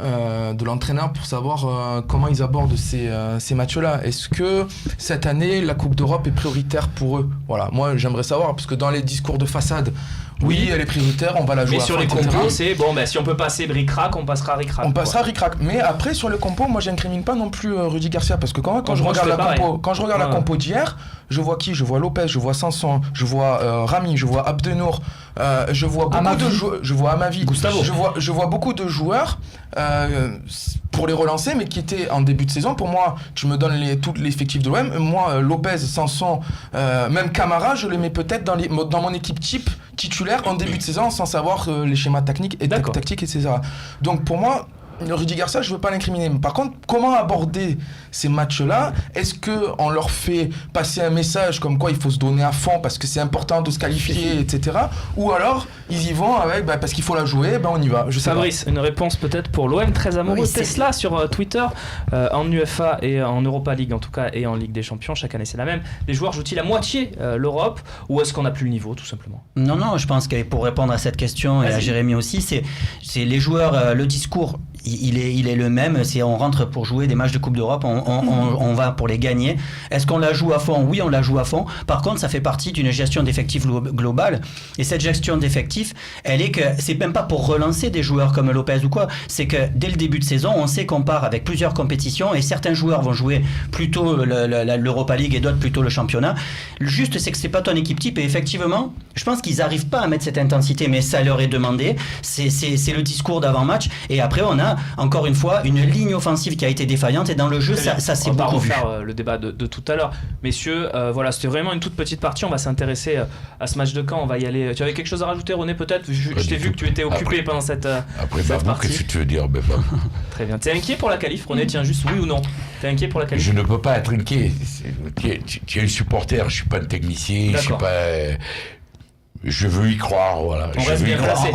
de l'entraîneur pour savoir comment ils abordent ces matchs-là. Est-ce que cette année, la Coupe d'Europe est prioritaire pour eux? Voilà, moi j'aimerais savoir, parce que dans les discours de façade, oui, elle est prioritaire, on va la jouer.
Mais sur les compos, c'est bon, si on peut passer bric-rac, on passera ric-rac.
On passera ric-rac. Mais après, sur le compo, moi j'incrimine pas non plus Rudy Garcia, parce que quand je regarde la compo d'hier, je vois qui? Je vois Lopez, je vois Sanson, je vois Rami, je vois Abdenour, je vois beaucoup de joueurs, je vois Amavi,
Gustavo.
Je vois beaucoup de joueurs pour les relancer, mais qui étaient en début de saison. Pour moi, tu me donnes tout l'effectif de l'OM. Moi, Lopez, Sanson, même Camara, je les mets peut-être dans mon équipe type titulaire en début de saison, sans savoir les schémas tactiques, etc. Donc pour moi, Rudy Garcia, je ne veux pas l'incriminer. Par contre, comment aborder ces matchs-là? Est-ce qu'on leur fait passer un message comme quoi il faut se donner à fond parce que c'est important de se qualifier, etc. Ou alors, ils y vont avec parce qu'il faut la jouer, on y va.
Fabrice, une réponse peut-être pour l'OM, très amoureux. Oui, Tesla sur Twitter, en UEFA et en Europa League en tout cas, et en Ligue des Champions, chaque année c'est la même. Les joueurs jouent-ils à moitié l'Europe, ou est-ce qu'on n'a plus le niveau tout simplement?
Non, je pense que pour répondre à cette question, et à Jérémy aussi, c'est les joueurs, le discours, il est le même. C'est on rentre pour jouer des matchs de Coupe d'Europe, on va pour les gagner. Est-ce qu'on la joue à fond? Oui, on la joue à fond. Par contre, ça fait partie d'une gestion d'effectifs globale. Et cette gestion d'effectifs, elle est que c'est même pas pour relancer des joueurs comme Lopez ou quoi. C'est que dès le début de saison, on sait qu'on part avec plusieurs compétitions et certains joueurs vont jouer plutôt l'Europa League et d'autres plutôt le championnat. Juste, c'est que c'est pas ton équipe type. Et effectivement, je pense qu'ils arrivent pas à mettre cette intensité, mais ça leur est demandé. C'est le discours d'avant-match. Et après, on a encore une fois une ligne offensive qui a été défaillante et dans le jeu ça s'est beaucoup vu.
On va refaire le débat de tout à l'heure, messieurs. Voilà, c'était vraiment une toute petite partie. On va s'intéresser à ce match de Caen. On va y aller. Tu avais quelque chose à rajouter, René, peut-être? Je t'ai vu que tu étais occupé pendant cette partie.
Qu'est-ce que tu veux dire?
Très bien. T'es inquiet pour la qualif, René? Tiens, juste oui ou non? T'es inquiet pour la qualif?
Je ne peux pas être inquiet. Tu es un supporter, je suis pas un technicien, je suis pas. Je veux y croire, voilà.
On reste bien placé.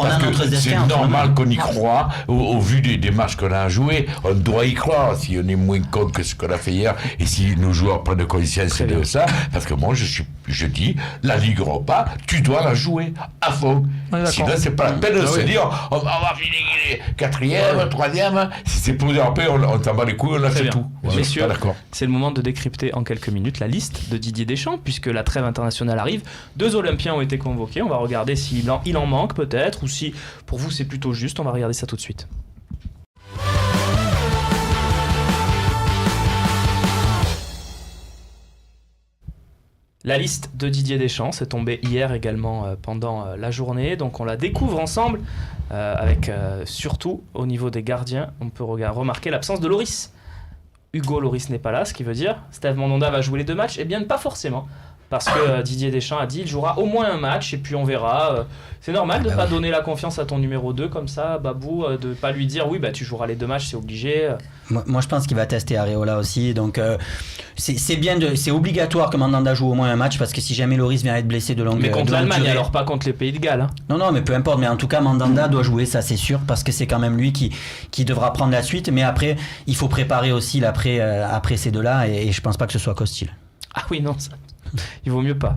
C'est normal qu'on y croit. Au vu des matchs qu'on a joués, on doit y croire. Si on est moins con que ce qu'on a fait hier, et si nos joueurs prennent conscience de ça, parce que moi, je suis je dis, la Ligue Europa, tu dois la jouer à fond. Sinon, c'est pas la peine de se dire, on va finir 4e, 3e. Si c'est pour dire après, on t'en bat les couilles, on a fait tout.
Messieurs, c'est le moment de décrypter en quelques minutes la liste de Didier Deschamps, puisque la trêve internationale arrive. 2 Olympiens ont été convoqués. On va regarder s'il en manque peut-être, ou si pour vous c'est plutôt juste. On va regarder ça tout de suite. La liste de Didier Deschamps s'est tombée hier également pendant la journée, donc on la découvre ensemble avec surtout au niveau des gardiens, on peut remarquer l'absence de Lloris. Hugo Lloris n'est pas là, ce qui veut dire Steve Mandanda va jouer les 2 matchs. Eh bien pas forcément, parce que Didier Deschamps a dit il jouera au moins un match et puis on verra. C'est normal de ne pas donner la confiance à ton numéro 2 comme ça, Babou, de ne pas lui dire oui tu joueras les 2 matchs, c'est obligé.
Moi je pense qu'il va tester Areola aussi, donc c'est obligatoire que Mandanda joue au moins un match, parce que si jamais Lloris vient à être blessé de longue durée...
Mais contre l'Allemagne, alors pas contre les Pays de Galles.
Non, mais peu importe, mais en tout cas Mandanda doit jouer, ça c'est sûr, parce que c'est quand même lui qui devra prendre la suite, mais après il faut préparer aussi l'après après ces 2-là, et je pense pas que ce soit Costil.
Ah oui, non, ça... il vaut mieux pas.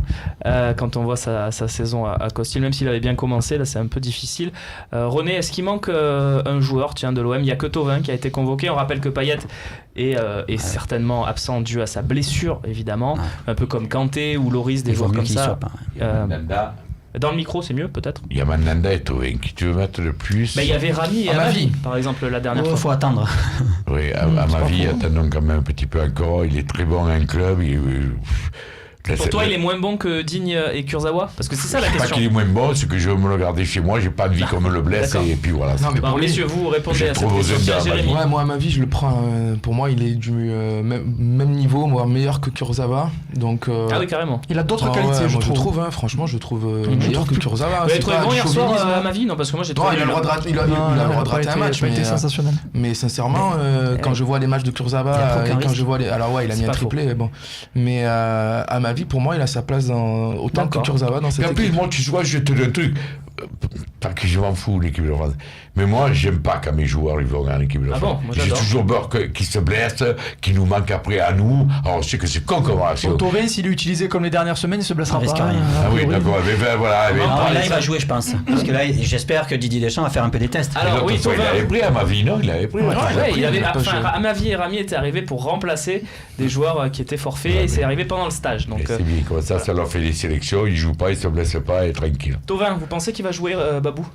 Quand on voit sa saison à Costil, même s'il avait bien commencé, là c'est un peu difficile. René, est-ce qu'il manque un joueur de l'OM? Il n'y a que Thauvin qui a été convoqué. On rappelle que Payet est certainement absent dû à sa blessure, évidemment. Un peu comme Kanté ou Lloris, des joueurs comme ça. Dans le micro, c'est mieux peut-être.
Il y a Mandanda et Thauvin. Qui tu veux mettre le plus?
Il y avait Rami et Amavi, par exemple, la dernière fois.
Il faut attendre.
Oui, Amavi, attendons quand même un petit peu encore. Il est très bon à un club.
Pour toi, il est moins bon que Digne et Kurzawa? Parce que c'est ça la question.
Pas qu'il est moins bon, c'est que je veux me le garder chez moi, j'ai pas envie qu'on me le blesse, et puis voilà.
Non, mais
bon, messieurs, vous répondez à cette question.
Jérémy.
Ouais, moi à ma vie, je le prends. Pour moi, il est du même niveau, voire meilleur que Kurzawa. Donc,
ah oui, carrément.
Il a d'autres qualités,
je trouve. Franchement, je trouve meilleur que Kurzawa.
Vous avez trouvé bon hier soir à ma vie? Non, parce que moi j'ai trouvé.
Il a le droit de rater un match.
Il a été sensationnel.
Mais sincèrement, quand je vois les matchs de Kurzawa, quand je vois les. Alors ouais, il a mis un triplé, bon. Mais à ma vie, pour moi, il a sa place autant que Kurzawa dans cette équipe.
Et puis moi, tu vois, je te dis un truc. Pas que je m'en fous, l'équipe de France. Mais moi, j'aime pas quand mes joueurs ils vont en équipe de France. J'ai toujours peur qu'ils se blessent, qu'ils nous manquent après à nous. Alors, je sais que c'est con comme réaction.
Thauvin, s'il est utilisé comme les dernières semaines, il se blessera pas.
Ah oui, d'accord. Mais voilà.
Là, il va jouer, je pense. Parce que là, j'espère que Didier Deschamps va faire un peu des tests.
Alors, oui, il avait pris à ma vie, non? Il avait pris.
À ma vie et Rami étaient arrivés pour remplacer des joueurs qui étaient forfaits, et c'est arrivé pendant le stage. Donc,
c'est bien, comme ça leur fait des sélections, ils jouent pas, ils se blessent pas, et tranquille.
Thauvin, vous pensez qu'il va jouer, Babou?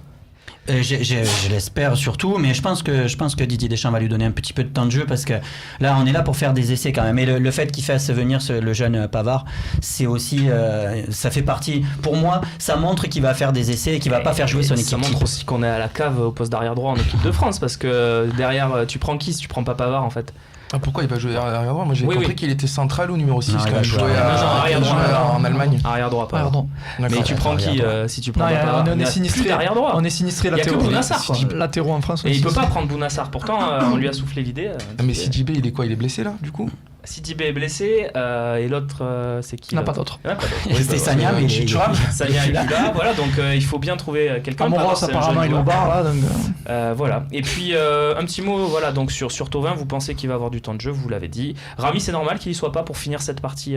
Je l'espère surtout, mais je pense que Didier Deschamps va lui donner un petit peu de temps de jeu, parce que là on est là pour faire des essais quand même, et le fait qu'il fasse venir le jeune Pavard, c'est aussi ça fait partie, pour moi ça montre qu'il va faire des essais et qu'il va pas faire jouer son équipe.
Ça montre aussi qu'on est à la cave au poste d'arrière droit en équipe de France, parce que derrière tu prends qui si tu prends pas Pavard en fait?
Pourquoi il va jouer arrière droit? Moi j'ai compris qu'il était central ou numéro 6 quand il jouait
arrière droit
en Allemagne.
Arrière droit, pas. Mais tu prends qui si tu prends pas?
On est sinistré arrière droit. On est sinistré latéraux.
Il y a que Bounassar,
latéraux en France.
Et il peut pas prendre Bounassar. Pourtant on lui a soufflé l'idée.
Mais Sidibé, il est quoi? Il est blessé là du coup?
Sidibé est blessé et l'autre c'est qui?
Il n'y en a pas d'autre.
C'était Sagna, mais il est là.
Sagna est là. Voilà, donc il faut bien trouver quelqu'un.
Amoros apparemment il est au bar là.
Voilà. Et puis un petit mot voilà donc sur Thauvin, vous pensez qu'il va avoir du temps de jeu, vous l'avez dit. Rami, c'est normal qu'il y soit pas pour finir cette partie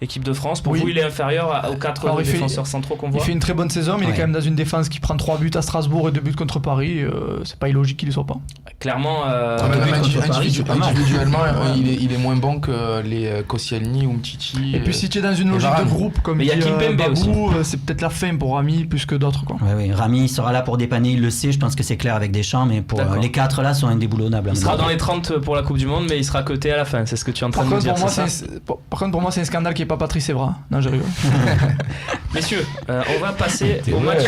équipe de France. Pour vous, il est inférieur aux 4 défenseurs centraux qu'on voit.
Il fait une très bonne saison, mais il est quand même dans une défense qui prend 3 buts à Strasbourg et 2 buts contre Paris. C'est pas illogique qu'il y soit pas.
Clairement,
individuellement, il est moins bon que les Koscielny ou Mtiti.
Et puis si tu es dans une logique de groupe, comme dit Babou, c'est peut-être la fin pour Rami plus que d'autres.
Oui, Rami sera là pour dépanner, il le sait, je pense que c'est clair avec Deschamps, mais pour les 4 là sont indéboulonnables.
Il sera dans les 30 pour la Coupe du Monde, mais il sera coté à la fin, c'est ce que tu es en train de dire.
Par contre, pour moi, c'est un scandale qu'il n'y ait pas Patrice Evra. Non, je rigole.
Messieurs, on va passer au match.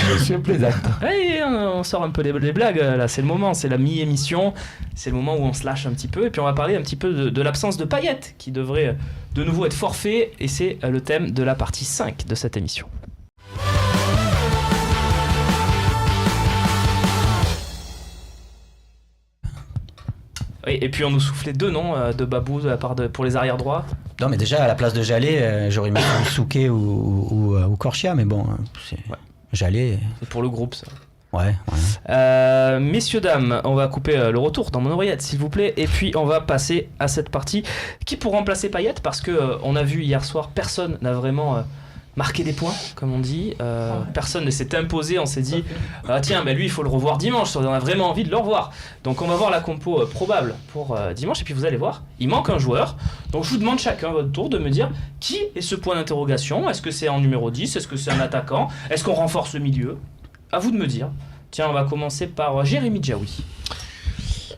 On sort un peu les blagues, là, c'est le moment, c'est la mi-émission, c'est le moment où on se lâche un petit peu, et puis on va parler un petit peu de l'absence de Payet, qui devrait de nouveau être forfait, et c'est le thème de la partie 5 de cette émission. Oui, et puis on nous soufflait 2 noms de Babou de la part pour les arrières droits.
Non, mais déjà à la place de Jallet, j'aurais mis Souquet ou Corchia, mais bon, c'est Jallet.
C'est pour le groupe ça.
Ouais.
Messieurs, dames, on va couper le retour dans mon oreillette, s'il vous plaît, et puis on va passer à cette partie qui pour remplacer Payet, parce que on a vu hier soir, personne n'a vraiment marquer des points, comme on dit. Personne ne s'est imposé, on s'est dit tiens, lui il faut le revoir dimanche, on a vraiment envie de le revoir. Donc on va voir la compo probable pour dimanche, et puis vous allez voir, il manque un joueur. Donc je vous demande chacun à votre tour de me dire qui est ce point d'interrogation. Est-ce que c'est en numéro 10? Est-ce que c'est un attaquant? Est-ce qu'on renforce le milieu? À vous de me dire. Tiens, on va commencer par Jérémy Djaoui.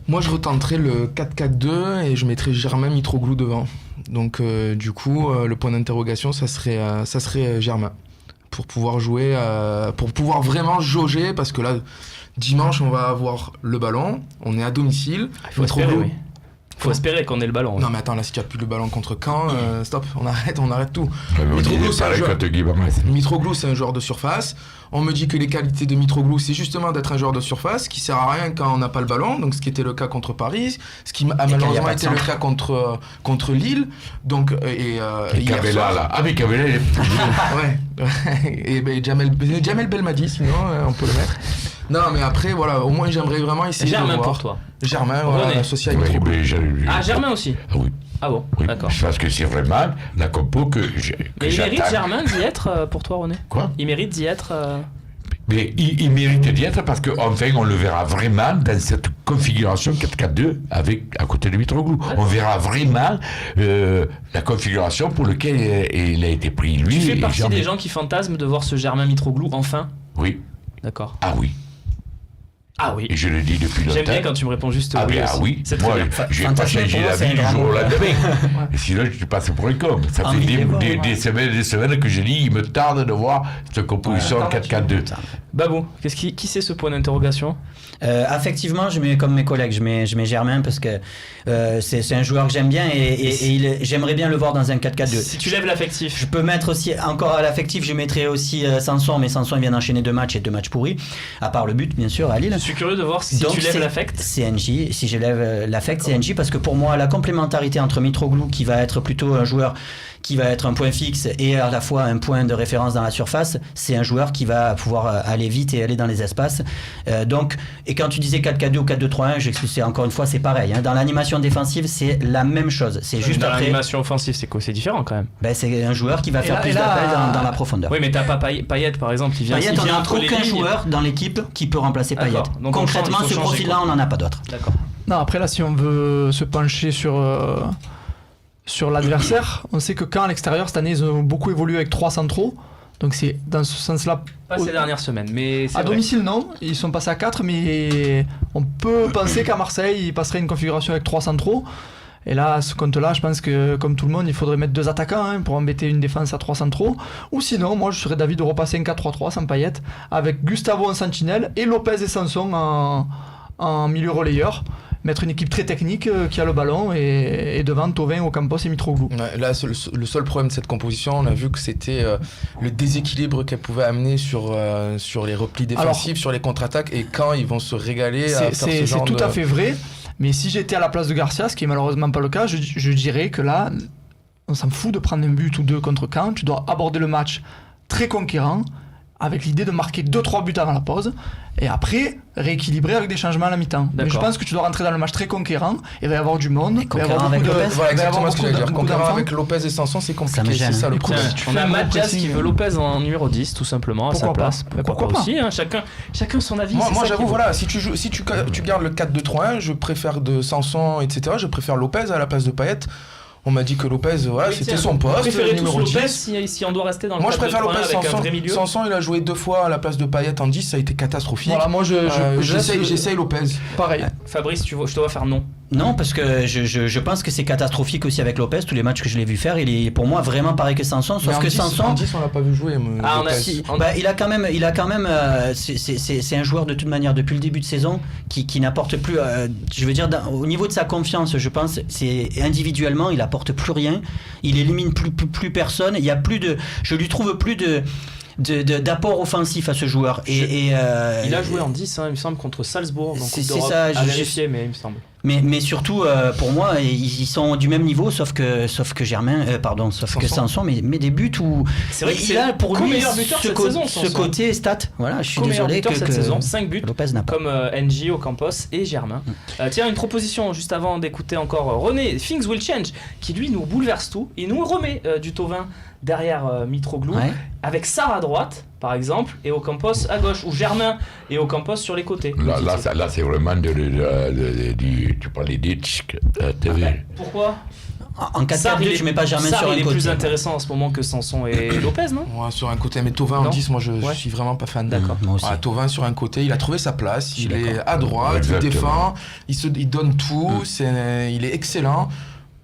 Moi, je retenterai le 4-4-2 et je mettrai Germain Mitroglou devant. Donc, du coup, le point d'interrogation, ça serait Germain. Pour pouvoir jouer, pour pouvoir vraiment jauger, parce que là, dimanche, on va avoir le ballon, on est à domicile.
Il faut espérer, oui. Faut espérer qu'on ait le ballon.
Non mais attends, là si tu n'as plus le ballon contre Caen, stop, on arrête tout. Mitroglou c'est un joueur de surface. On me dit que les qualités de Mitroglou c'est justement d'être un joueur de surface qui sert à rien quand on n'a pas le ballon, donc ce qui était le cas contre Paris, ce qui a malheureusement été le cas contre Lille. Donc
et Cabella là, avec Cabella il est
ouais. Et Jamel Belmadi sinon on peut le mettre. Non mais après voilà, au moins j'aimerais vraiment essayer
Germain
de voir.
Pour toi.
Germain, voilà, associé avec Mitroglou.
Germain aussi.
Ah oui.
Ah bon,
oui.
D'accord.
Je pense que c'est vraiment la compo que
il mérite Germain d'y être pour toi, René?
Quoi?
Il mérite d'y être
Mais il mérite d'y être parce qu'enfin on le verra vraiment dans cette configuration 4-4-2 à côté de Mitroglou. On verra vraiment la configuration pour laquelle il a été pris lui.
Tu fais partie des gens qui fantasment de voir ce Germain Mitroglou enfin?
Oui.
D'accord.
Ah oui.
Ah oui.
Et je le dis depuis longtemps.
J'aime bien quand tu me réponds juste oui.
Ah oui.
C'est
moi,
très bien.
Je vais pas changer d'avis du jour au lendemain. Et sinon, je te passe pour un con. Ça fait des semaines que je dis, il me tarde de voir cette composition 4-4-2.
Babou, qui c'est ce point d'interrogation?
Affectivement, je mets comme mes collègues, je mets Germain parce que c'est un joueur que j'aime bien et j'aimerais bien le voir dans un 4-4-2.
Si tu lèves l'affectif.
Je peux mettre aussi, encore à l'affectif, je mettrais aussi Sanson, mais Sanson il vient d'enchaîner 2 matchs et 2 matchs pourris, à part le but bien sûr à Lille.
Je suis curieux de voir si
donc,
tu lèves l'affect.
CNJ, si je lève l'affect, CNJ, parce que pour moi la complémentarité entre Mitroglou qui va être plutôt un joueur qui va être un point fixe et à la fois un point de référence dans la surface, c'est un joueur qui va pouvoir aller vite et aller dans les espaces. Donc, et quand tu disais 4-4-2 ou 4-2-3-1, c'est encore une fois, c'est pareil. Hein. Dans l'animation défensive, c'est la même chose. C'est juste
dans
après.
L'animation offensive, c'est quoi? C'est différent quand même.
Ben, c'est un joueur qui va faire plus d'appels dans la profondeur.
Oui, mais t'as pas Payet par exemple.
Payet, on n'a aucun joueur dans l'équipe qui peut remplacer Payet. Donc concrètement, ce profil-là, on n'en a pas d'autre.
D'accord.
Non, après là, si on veut se pencher sur l'adversaire, on sait que quand à l'extérieur, cette année, ils ont beaucoup évolué avec 3 centraux. Donc c'est dans ce sens-là.
Pas ces dernières semaines, mais c'est
à
vrai.
domicile, non. Ils sont passés à 4, mais on peut penser qu'à Marseille, ils passeraient une configuration avec 3 centraux. Et là, à ce compte-là, je pense que, comme tout le monde, il faudrait mettre 2 attaquants pour embêter une défense à 3 centraux. Ou sinon, moi, je serais d'avis de repasser un 4-3-3 sans Payet, avec Gustavo en sentinelle et Lopez et Sanson en milieu relayeur. Mettre une équipe très technique qui a le ballon et devant Thauvin, Ocampos et Mitroglou.
Ouais, là, le seul problème de cette composition, on a vu que c'était le déséquilibre qu'elle pouvait amener sur les replis défensifs, sur les contre-attaques, et quand ils vont se régaler à faire ce genre de...
C'est tout à fait vrai, mais si j'étais à la place de Garcia, ce qui est malheureusement pas le cas, je dirais que là, on s'en fout de prendre un but ou 2 contre Caen, tu dois aborder le match très conquérant, avec l'idée de marquer 2-3 buts avant la pause, et après rééquilibrer avec des changements à la mi-temps. Mais je pense que tu dois rentrer dans le match très conquérant, et il va y avoir du monde, il va y avoir beaucoup de...
Voilà, exactement ce que j'allais dire. Conquérant avec Lopez et Sanson, c'est compliqué, c'est ça le problème.
On a Matt Jazz qui veut Lopez en numéro 10, tout simplement, à sa place. Pourquoi pas aussi, hein, chacun son avis.
Moi j'avoue, voilà, si tu gardes le 4-2-3-1, je préfère de Sanson, etc., je préfère Lopez à la place de Payet. On m'a dit que Lopez, voilà, c'était son poste.
Vous préférez tous Lopez
10.
si on doit rester dans le 4-2-3-1
moi, je préfère Lopez.
avec un vrai milieu.
Sanson, il a joué 2 fois à la place de Payet en 10, ça a été catastrophique.
Voilà, moi
j'essaye Lopez.
Pareil.
Fabrice, je te vois faire non.
Non, parce que je pense que c'est catastrophique aussi avec Lopez. Tous les matchs que je l'ai vu faire, il est pour moi vraiment pareil que Sanson. Sauf que Sanson.
En 10, on l'a pas vu jouer.
Il a quand même. C'est un joueur de toute manière depuis le début de saison qui n'apporte plus. Je veux dire, au niveau de sa confiance, je pense, c'est individuellement, il apporte plus rien. Il élimine plus personne. Il y a plus de. Je lui trouve plus d'apport offensif à ce joueur. Il
a joué en 10, il me semble, contre Salzbourg. C'est ça, à vérifier, mais il me semble.
Mais surtout, pour moi, ils sont du même niveau, sauf que Sanson, mais des buts où
c'est vrai
il a pour lui ce côté stat. Voilà, je suis désolé que
cette saison, 5 buts,
Lopez n'a pas.
comme NJ, Ocampos et Germain. Tiens, une proposition juste avant d'écouter encore René, Things Will Change, qui lui nous bouleverse tout. Il nous remet du Thauvin derrière Mitroglou, avec Sarr à droite, par exemple, et Ocampos à gauche, ou Germain et Ocampos sur les côtés.
Là, c'est vraiment tu parlais d'Itch, TV.
Pourquoi
En 4-4-2, tu mets pas Germain sur un côté.
Il est plus intéressant en ce moment que Sanson et Lopez, non?
Ouais, sur un côté, mais Thauvin en 10, moi je suis vraiment pas fan.
D'accord.
Moi aussi.
Thauvin sur un côté, il a trouvé sa place, il est à droite, il défend, il donne tout, il est excellent.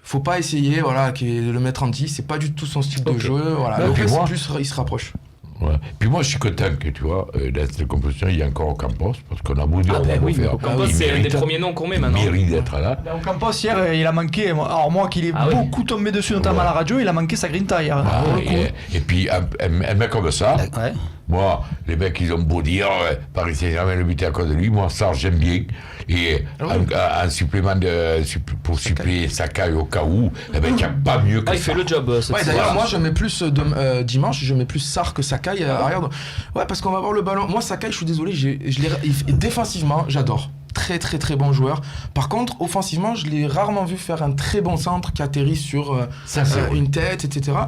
Faut pas essayer de le mettre en 10, c'est pas du tout son style de jeu. Lopez, il se rapproche.
Ouais. Puis moi, je suis content que, tu vois, dans cette composition, il y a encore Ocampos, parce qu'on a beau dire,
Ocampos, c'est un des premiers noms qu'on met maintenant.
Il mérite d'être là.
Ocampos, hier, il a manqué, alors moi qui l'ai beaucoup tombé dessus, notamment à la radio, il a manqué sa grinta hier.
Et puis, un mec comme ça, moi, les mecs, ils ont beau dire, Paris Saint-Germain le but à cause de lui, moi, ça, j'aime bien. Et un supplément pour suppléer Sakai au cas où, il n'y a pas mieux que ça.
Il fait le job.
D'ailleurs, moi, je mets plus dimanche, je mets plus Sarr que Sakai. Ouais, parce qu'on va voir le ballon. Moi, Sakai, je suis désolé, défensivement, j'adore. Très très très bon joueur. Par contre, offensivement, je l'ai rarement vu faire un très bon centre qui atterrit sur une tête, etc.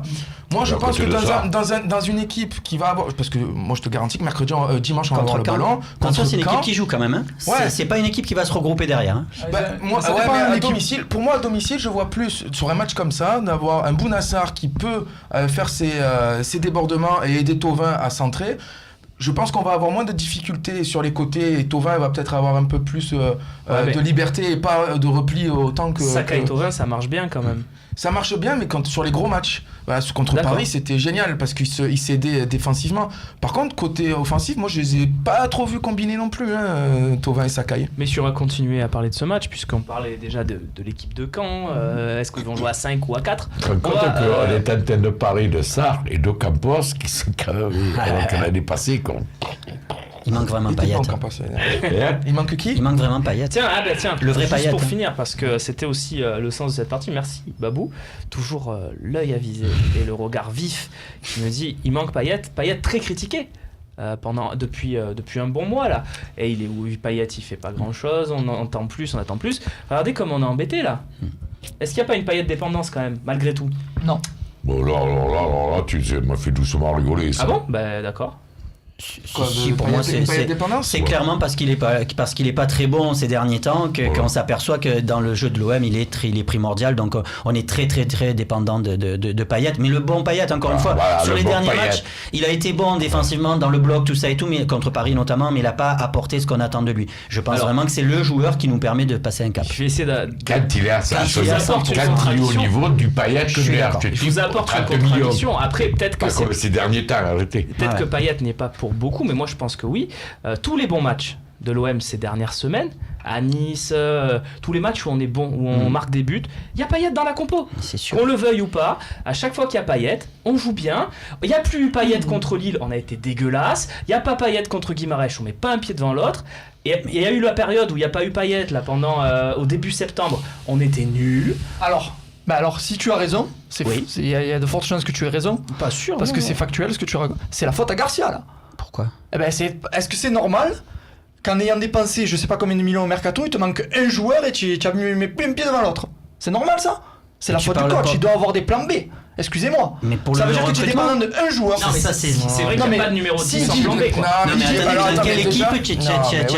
Moi, je pense que dans une équipe qui va avoir, parce que moi, je te garantis que dimanche, on va avoir le ballon.
Contre c'est une équipe qui joue quand même. C'est pas une équipe qui va se regrouper derrière.
Pour moi, à domicile, je vois plus sur un match comme ça d'avoir un Bounassar qui peut faire ses débordements et aider Thauvin à centrer. Je pense qu'on va avoir moins de difficultés sur les côtés et Thauvin va peut-être avoir un peu plus de liberté et pas de repli autant que...
Saka et Thauvin, ça marche bien quand même.
Ça marche bien, mais sur les gros matchs, contre Paris, c'était génial parce qu'il s'aidait défensivement. Par contre, côté offensif, moi, je les ai pas trop vus combiner non plus, Thauvin et Sakai.
Messieurs, on va continuer à parler de ce match puisqu'on parlait déjà de l'équipe de Caen. Est-ce qu'ils vont jouer à 5 ou à 4?
On est en train de parler de Sarr et d'Ocampos qui sont quand même l'année passée, quoi.
Il manque vraiment Payet.
Il manque qui?
Il manque vraiment Payet.
Tiens,
le vrai Payet.
Pour finir, parce que c'était aussi le sens de cette partie. Merci Babou. Toujours l'œil avisé et le regard vif qui me dit il manque Payet. Payet très critiqué. Depuis un bon mois là, et il est où Payet, il fait pas grand chose, on attend plus. Regardez comme on est embêté là. Est-ce qu'il n'y a pas une Payet dépendance quand même, malgré tout?
Non.
Bon là, tu m'as fait doucement rigoler. Ça.
Ah bon? D'accord.
Pour moi, c'est clairement parce qu'il est pas très bon ces derniers temps qu'on s'aperçoit que dans le jeu de l'OM il est primordial, donc on est très très très dépendant de Payet, mais le bon Payet encore une fois sur les derniers matchs il a été bon défensivement dans le bloc tout ça et tout, mais contre Paris notamment, mais il a pas apporté ce qu'on attend de lui. Je pense vraiment que c'est le joueur qui nous permet de passer un cap.
Je vais essayer
quand il est au niveau du Payet que
je vous apporte une contradiction. Après peut-être que
comme ces derniers temps, arrêtez.
Peut-être que Payet n'est pas pour beaucoup, mais moi je pense que oui. Tous les bons matchs de l'OM ces dernières semaines, à Nice, tous les matchs où on est bon, où on marque des buts, il y a Payet dans la compo.
C'est sûr.
Qu'on le veuille ou pas, à chaque fois qu'il y a Payet, on joue bien. Il n'y a plus Payet contre Lille, on a été dégueulasse. Il n'y a pas Payet contre Guimarães, on met pas un pied devant l'autre. Et il y a eu la période où il n'y a pas eu Payet là pendant au début septembre, on était nuls.
Alors, si tu as raison, il y a de fortes chances que tu aies raison.
Pas sûr.
Parce que c'est factuel ce que tu racontes. C'est la faute à Garcia là.
Pourquoi?
Est-ce que c'est normal qu'en ayant dépensé je sais pas combien de millions au mercato, il te manque un joueur et tu as mis plus un pied devant l'autre? C'est normal ça? C'est la faute du coach, il doit avoir des plans B. Excusez-moi.
Mais pour
ça veut dire que tu es dépendant d'un joueur.
Non, mais ça c'est vrai qu'il n'y a pas de numéro 10 en plan B.
Non, mais dans quelle équipe tu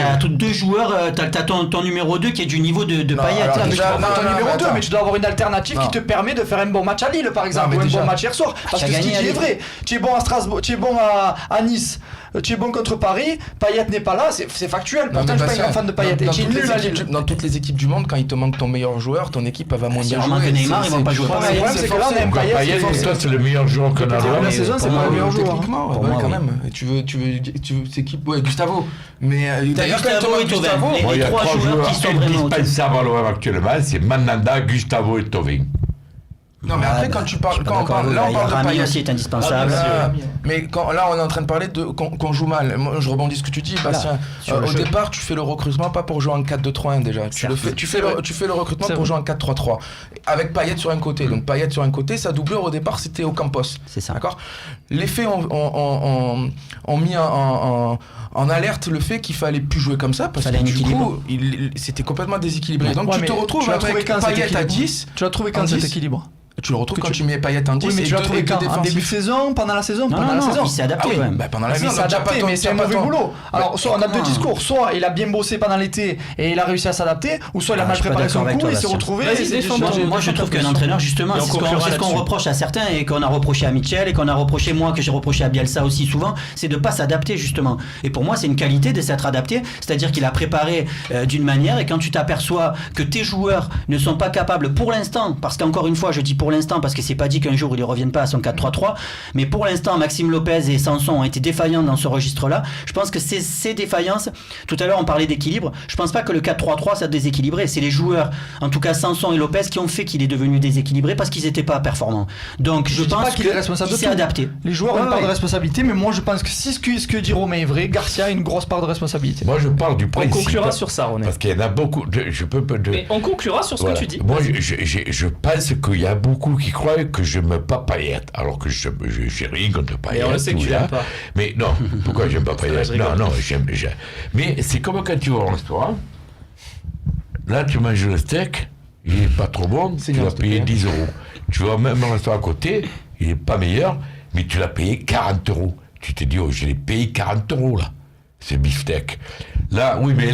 as deux joueurs, tu as ton numéro 2 qui est du niveau de Payet.
Ton numéro 2, mais tu dois avoir une alternative qui te permet de faire un bon match à Lille par exemple, ou un bon match hier soir. Parce que ce qui est vrai, tu es bon à Strasbourg, tu es bon à Nice, tu es bon contre Paris, Payet n'est pas là, c'est factuel. Pourtant, je suis pas un grand fan de Payet. Tu es nul à Lille.
Dans toutes les équipes du monde, quand il te manque ton meilleur joueur, ton équipe va moins bien jouer.
Si on manque Neymar, ils vont pas jouer.
Le problème, c'est que là, on aime Payet.
Pour toi, c'est le meilleur joueur qu'on a.
La saison, c'est pas le meilleur joueur.
Techniquement, quand même. Tu veux c'est qui? Ouais, Gustavo. Mais
d'ailleurs, Gustavo et Thauvin.
Il y a 3 joueurs qui sont indispensables à l'OM actuellement, c'est Mandanda, Gustavo et Thauvin.
Non, mais après, quand on parle de
Rami aussi est indispensable.
Mais là, on est en train de parler qu'on joue mal. Moi, je rebondis ce que tu dis, Bastien. Au départ, tu fais le recrutement pas pour jouer en 4-2-3-1 déjà. Tu fais le recrutement pour jouer en 4-3-3 avec Payet sur un côté. Donc Payet sur un côté, sa doublure au départ, c'était Ocampos.
C'est ça.
D'accord. Les faits ont mis en alerte le fait qu'il fallait plus jouer comme ça parce que du coup, c'était complètement déséquilibré. Donc tu te retrouves avec Payet à 10.
Tu as trouvé quand cet équilibre?
Tu le retrouves
Que
quand
tu-
tu mets Payet en 10
Oui, mais
et
tu l'as
deux
trouvé quand? En
défensifs.
début de saison, pendant la saison,
Non,
pendant
non,
la
non,
saison.
il s'est adapté quand même.
Bah, pendant la
Ouais, mais
saison,
il s'est adapté, mais c'est un mauvais boulot. Alors, soit on a deux discours, soit il a bien bossé pendant l'été et il a réussi à s'adapter, ou soit il a
Ah,
mal
je suis pas
préparé
d'accord
son
avec
coup
toi,
et il s'est
Bastien.
retrouvé.
Vas-y,
et c'est
défends-toi.
déjà-
Moi, je trouve qu'un entraîneur, justement,
Et on
c'est ce qu'on
là-dessus.
reproche à certains et qu'on a reproché à Mitchell et qu'on a reproché moi, que j'ai reproché à Bielsa aussi souvent, c'est de pas s'adapter justement. Et pour moi, c'est une qualité de s'être adapté, c'est-à-dire qu'il a préparé d'une manière et quand tu t'aperçois que tes joueurs ne sont pas capables pour l'instant, parce qu'encore une fois, je dis pour l'instant parce que c'est pas dit qu'un jour ils ne reviennent pas à son 4-3-3, mais pour l'instant, Maxime Lopez et Sanson ont été défaillants dans ce registre-là. Je pense que ces défaillances, tout à l'heure on parlait d'équilibre, je pense pas que le 4-3-3 ça a déséquilibré, c'est les joueurs, en tout cas Sanson et Lopez, qui ont fait qu'il est devenu déséquilibré parce qu'ils n'étaient pas performants. Donc je
dis pas
pense
qu'il est responsable
qu'il
de
s'est
tout.
adapté.
Les joueurs ont
Ouais,
une part de
ouais.
responsabilité, mais moi je pense que si ce que dit Romain est vrai, Garcia a une grosse part de responsabilité.
Moi, je parle du
On
principe.
conclura sur ça, René.
Parce qu'il y en a beaucoup. Je peux.
Mais on conclura sur ce
Voilà.
que tu dis.
Moi, je pense qu'il y a beaucoup qui croient que je me pas Payet, alors que j'ai rien contre Payet.
Mais on le sait que tu
tout, là.
l'aimes pas.
Mais non, pourquoi j'aime pas
vrai,
Payet?
je rigole.
Non, j'aime. Mais c'est comme quand tu vas au restaurant. Là, tu manges le steak, il n'est pas trop bon, tu
Seigneur,
vas
s'il te
payer
plaît.
10 euros. Tu vas même au restaurant à côté, il n'est pas meilleur, mais tu l'as payé 40 euros. Tu te dis, oh, je l'ai payé 40 euros là. C'est beefsteak. Là, oui, mais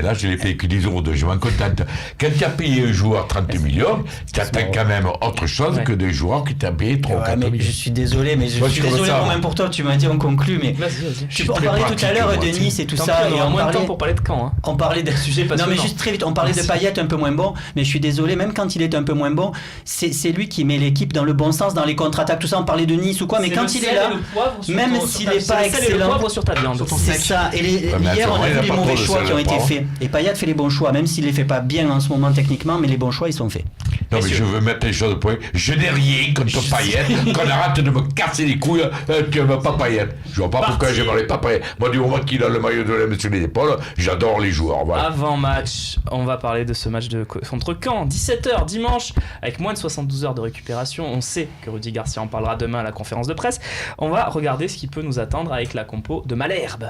là, je l'ai payé que 10 euros de je m'en contente. Quand tu as payé un joueur 30 millions, tu attends quand même autre chose
Ouais.
que des joueurs qui t'ont payé 3 ou
Ouais,
4
mais
millions.
je suis désolé, mais je
Moi,
suis
je trouve
désolé
ça,
Romain
moi.
pour toi, tu m'as dit on conclut, mais
Vas-y.
suis
on
très
parlait tout à
pratique,
l'heure
moi,
de Nice et tout
Tant
ça,
pis, on
et
aura
on
moins de temps
parlait,
pour parler de Caen. Hein.
on parlait de
Sujet
non mais
passionnant.
juste très vite, on parlait de Payet un peu moins bon, mais je suis désolé, même quand il est un peu moins bon, c'est lui qui met l'équipe dans le bon sens, dans les contre-attaques, tout ça, on parlait de Nice ou quoi, mais
C'est
quand
le
il
sel
est là,
et le poivre sur
même
ton-
s'il
sur ta-
est
c'est
pas
le sel et le
excellent,
poivre sur ta viande.
c'est ça. Et
mais
hier, on
attends,
a
il a
vu les
pas
mauvais
trop de
choix
sel
qui ont
et
été
poivre.
faits. Et Payet fait les bons choix, même s'il les fait pas bien en ce moment techniquement, mais les bons choix, ils sont faits.
Non, mais je veux mettre les choses au point. Je n'ai rien contre Payet. Qu'on arrête de me casser les couilles. Tu n'aimes pas Payet. Je vois pas pourquoi
Parti.
j'aimerais pas Payet. Moi, du moment qu'il a le maillot de l'OM sur les épaules, j'adore les joueurs. Voilà.
Avant match, on va parler de ce match contre Caen, 17h dimanche, avec moins de 72 heures de récupération. On sait que Rudy Garcia en parlera demain à la conférence de presse. On va regarder ce qui peut nous attendre avec la compo de Malherbe.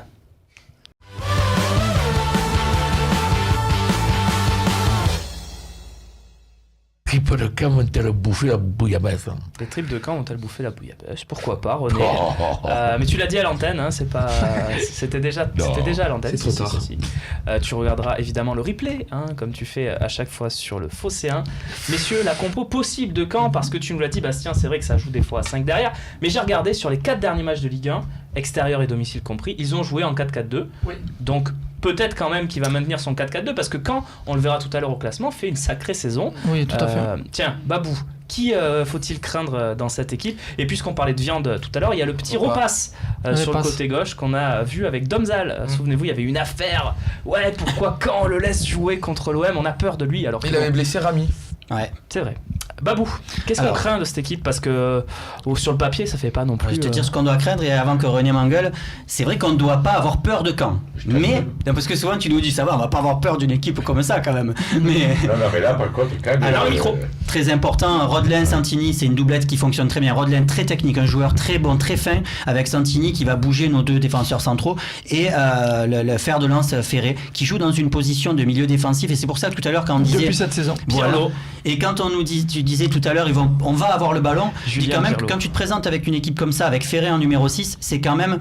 Triple de camp, on t'a bouffé la bouillabaisse.
Les tripes de Caen ont-elles bouffé la bouillabaisse? Pourquoi pas, René?
Oh.
Mais tu l'as dit à l'antenne, hein, c'était déjà à l'antenne.
C'est trop tard.
Tu regarderas évidemment le replay, hein, comme tu fais à chaque fois sur le Phocéen. Messieurs, la compo possible de Caen, parce que tu nous l'as dit, Bastien, c'est vrai que ça joue des fois à 5 derrière, mais j'ai regardé sur les 4 derniers matchs de Ligue 1, extérieur et domicile compris, ils ont joué en 4-4-2.
Oui.
Donc peut-être quand même qu'il va maintenir son 4-4-2, parce que Caen, on le verra tout à l'heure au classement, fait une sacrée saison.
Oui, tout à fait.
Tiens, Babou, qui faut-il craindre dans cette équipe? Et puisqu'on parlait de viande tout à l'heure, il y a le petit repasse sur le
Repasse.
côté gauche qu'on a vu avec Domzal. Souvenez-vous, il y avait une affaire. Ouais, pourquoi quand on le laisse jouer contre l'OM, on a peur de lui alors
Il
qu'il
avait blessé Rami.
Ouais.
c'est vrai. Babou, qu'est-ce qu'on
Alors.
craint de cette équipe? Parce que sur le papier, ça fait pas non plus.
Je vais te dire ce qu'on doit craindre et avant que René m'engueule, c'est vrai qu'on ne doit pas avoir peur de Caen. Mais, non, parce que souvent tu nous dis ça va, on va pas avoir peur d'une équipe comme ça quand même. Mais
Non, mais là, par contre, quand même.
Alors, micro.
très important, Rodelain, Santini, c'est une doublette qui fonctionne très bien. Rodelain très technique, un joueur très bon, très fin, avec Santini qui va bouger nos deux défenseurs centraux et le fer de lance Ferré qui joue dans une position de milieu défensif et c'est pour ça que tout à l'heure quand on disait
Depuis cette saison.
voilà.
Pirlo.
Et quand on nous dit, tu disais tout à l'heure, on va avoir le ballon. Je dis
Julien
quand même que
Pirlo.
quand tu te présentes avec une équipe comme ça, avec Ferré en numéro 6, c'est quand même